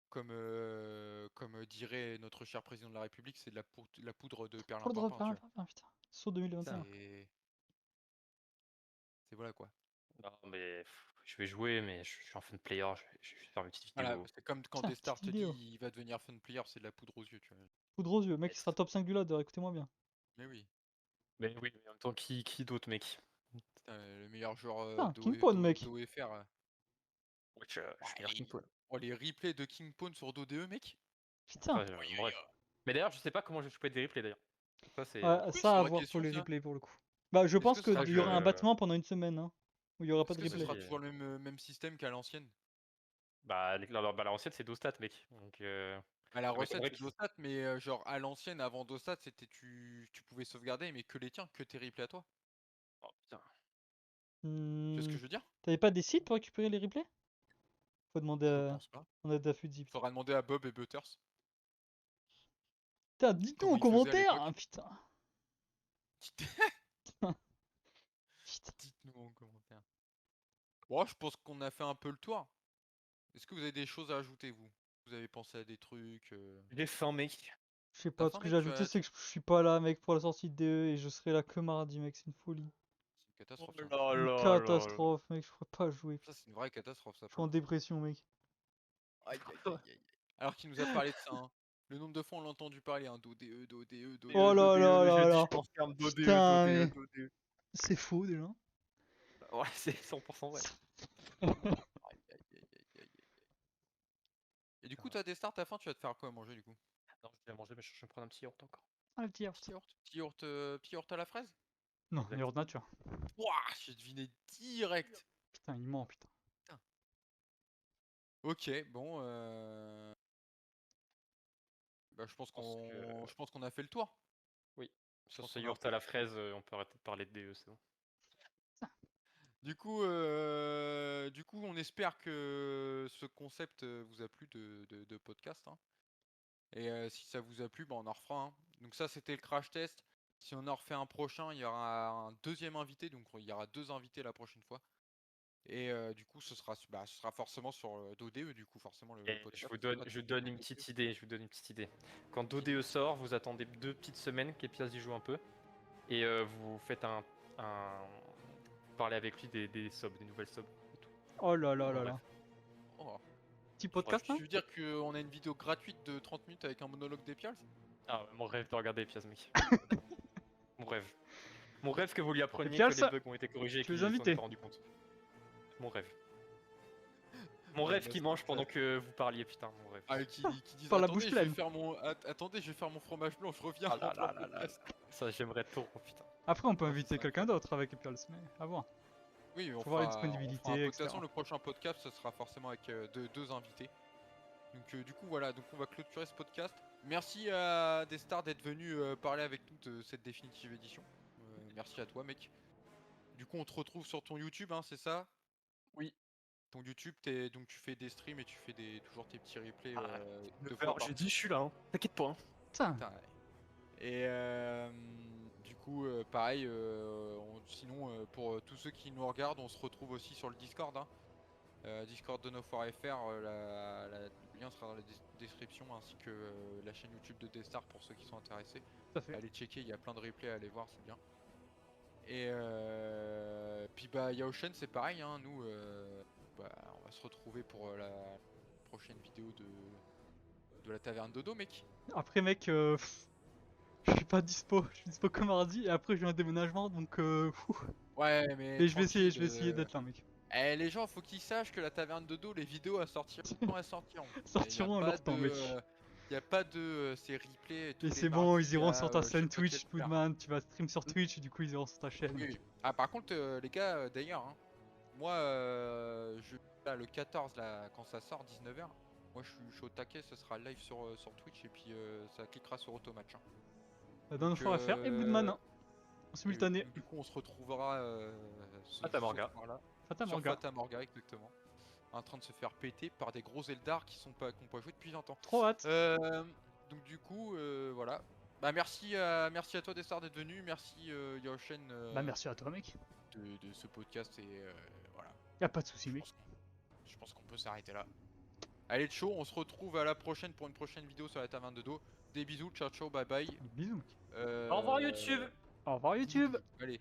comme dirait notre cher président de la République, c'est de la poudre de
Oh, le drop,
perlimpinpin, tu vois.
putain. Saut 2021.
C'est. C'est voilà quoi.
Non, mais je vais jouer, mais je suis un fun player, je vais faire une petite
Voilà,
vidéo.
c'est comme quand
Putain,
Destar
petite
te dit
vidéo.
il va devenir fun player, c'est de la poudre aux yeux, tu vois.
Poudre aux yeux. Mec, il
Yes.
sera top 5 du ladder, écoutez-moi bien.
Mais oui,
Mais oui, mais en même temps, qui d'autre, mec?
putain, le meilleur joueur
Putain, King Pawn, mec.
d'OFR.
Ouais, je suis meilleur King Paul.
Oh, les replays de King Pawn sur DoDE, mec.
Putain.
Bref. Mais d'ailleurs, je sais pas comment je peux être des replays d'ailleurs. Ça, c'est.
Ouais,
Oui,
ça
c'est une
à
vraie
voir pour
question
les
ça.
replays pour le coup. Bah, je
Est-ce
pense
que ce sera
qu'il y aura un
je.
battement pendant une semaine, hein, où il y aura pas
est-ce
de
que ce
replay.
sera
Vas-y.
toujours le même système qu'à l'ancienne?
Bah, la recette, c'est Dostat, mec. Donc,
À la
ça
recette,
m'étonnerait
c'est
qu'il.
Dostat, mais genre à l'ancienne, avant Dostat, c'était tu pouvais sauvegarder, mais que les tiens, que tes replays à toi.
Oh putain.
Tu vois ce que
Hmm,
je veux dire?
T'avais pas des sites pour récupérer les replays? Faut demander
Je
à.
pense pas.
On a Dafudzi.
Faudra demander à Bob et Butters
Putain, dites-nous
comment
en
ils faisaient à
commentaire,
l'époque.
hein, putain. Putain.
Dites-nous en commentaire. Bon, je pense qu'on a fait un peu le tour. Est-ce que vous avez des choses à ajouter, vous? Vous avez pensé à des trucs
J'ai faim, mec.
Je sais
T'as
pas, ce
faim,
que j'ai
mec?
ajouté, c'est que je suis pas là, mec, pour la sortie de DE et je serai là que mardi, mec, c'est une folie.
C'est une
Oh
catastrophe, ça.
là
Une
là là là.
catastrophe, mec, je pourrais pas jouer,
Ça,
putain.
c'est une vraie catastrophe, ça,
Je suis
pour
en
le coup.
dépression, mec.
Aïe, aïe, aïe, aïe, aïe. Alors qu'il nous a parlé de ça, hein. Le nombre de fois on l'a entendu parler, hein. DoDE, DoDE,
Oh
DoDE.
là là
Le
là
jeudi,
là.
je confirme DoDE,
Putain,
DoDE,
mais
DoDE.
c'est faux déjà.
Ouais, c'est 100% vrai.
Aïe, aïe, aïe, aïe, aïe, aïe. Et du coup, t'as des starts, t'as faim, tu vas te faire quoi à manger, du coup?
Non, je vais manger, mais je vais me prendre un petit yaourt encore.
Ah, le petit
Petit
yaourt.
yaourt? Petit yaourt à la fraise?
Non,
Exact.
yaourt nature.
Ouah, j'ai deviné direct.
Putain, il ment, putain.
Putain. Ok, bon, bah,
Que.
je pense qu'on a fait le tour.
Oui. Je
Sur
pense
ce
que
qu'on a
yaourt à la fraise, on peut arrêter de parler de DE, c'est bon.
Du coup, on espère que ce concept vous a plu de podcast, hein. Et si ça vous a plu, bah, on en refera un. Donc ça, c'était le crash test. Si on en refait un prochain, il y aura un deuxième invité. Donc il y aura 2 invités la prochaine fois. Et du coup, ce sera forcément sur d'ODE, du coup, forcément le
Et je
podcast.
vous
Ce
donne,
sera
je vous
dédié
donne
à
une
DoDE.
petite idée. Je vous donne une petite idée. Quand
Dis-nous.
DoDE sort, vous attendez 2 petites semaines qu'Epias y joue un peu, et vous faites vous parlez avec lui des subs, des nouvelles subs et tout.
Oh là là
Oh,
là
Bref.
là.
oh.
Petit podcast,
Tu
hein?
veux dire qu'on a une vidéo gratuite de 30 minutes avec un monologue des Pials?
Ah, mon rêve de regarder Epias, mec. Mon rêve. Mon rêve que vous lui
Et
appreniez que
Pials,
les bugs ont été corrigés et
tu es
qu'il s'en est
invité.
pas rendu compte. Mon rêve. Mon
Ah,
rêve
bah,
qui
c'est
mange
ça.
pendant que vous parliez, putain, mon rêve.
Ah, qui disent
Par la bouche
attendez, je vais
pleine.
faire attendez, je vais faire mon fromage blanc, je reviens
Ah
en
là
plein
là là là.
podcast.
Ça, j'aimerais trop, putain.
Après, on peut
Ah, ça
inviter
serait
quelqu'un
incroyable.
d'autre avec Pials, mais à voir.
Oui,
Faut voir les
on fera un
disponibilités,
peu. De toute
etc.
façon, le prochain podcast, ce sera forcément avec deux invités. Donc, du coup, voilà, donc on va clôturer ce podcast. Merci à Destar d'être venu parler avec nous de cette définitive édition. Merci à toi, mec. Du coup, on te retrouve sur ton YouTube, hein, c'est ça?
Oui.
Ton YouTube, donc tu fais des streams et tu fais toujours tes petits replays
Ah,
2 fois
9h,
par.
j'ai dit, je suis là, hein. T'inquiète pas. Hein.
Putain.
Putain, ouais. Et du coup, pareil, sinon, pour tous ceux qui nous regardent, on se retrouve aussi sur le Discord, hein. Discord de NoForFR, le lien sera dans la description, ainsi que la chaîne YouTube de Destar pour ceux qui sont intéressés.
Tout à fait.
Allez checker, il y a plein de replays à aller voir, c'est bien. Et puis bah Yaoshen, c'est pareil, hein, nous, on va se retrouver pour la prochaine vidéo de la taverne Dodo, mec.
Après, mec, Je suis pas dispo, je suis dispo que mardi et après j'ai un déménagement donc
Ouais, mais
Et je vais essayer
tranquille,
d'être là mec.
Les gens, faut qu'ils sachent que la taverne de dos, les vidéos à sortir quand elles sortiront.
Sortiront à leur temps mec.
Y a pas de c'est replay tous
Et
les
c'est bon, ils
mardis
iront
à
sur ta
je sais
scène
pas quelle
Twitch,
heure.
Woodman, tu vas stream sur Twitch et du coup ils iront sur ta chaîne
Oui,
mec.
oui. Ah par contre les gars, d'ailleurs, hein, moi là, le 14 là, quand ça sort 19h, moi je suis au taquet, ce sera live sur Twitch et puis ça cliquera sur Automatch. Hein.
La dernière
Donc,
fois à faire et Woodman hein, en
oui,
simultané.
donc, du coup on se retrouvera ce
Fata Morga.
soir-là
Fata
sur
Morga.
Fata Morga exactement. En train de se faire péter par des gros Eldar qui ont pas joué depuis 20 ans.
Trop hâte.
Donc du coup, voilà. Bah merci à toi Destar d'être venu, merci Yoshen
Bah merci à toi mec.
de ce podcast et voilà.
Y'a pas de soucis mec.
Je pense qu'on peut s'arrêter là. Allez chaud, on se retrouve à la prochaine pour une prochaine vidéo sur la taverne de dos. Des bisous, ciao ciao, bye bye.
Bisous mec.
Au revoir YouTube.
Au revoir YouTube.
Allez.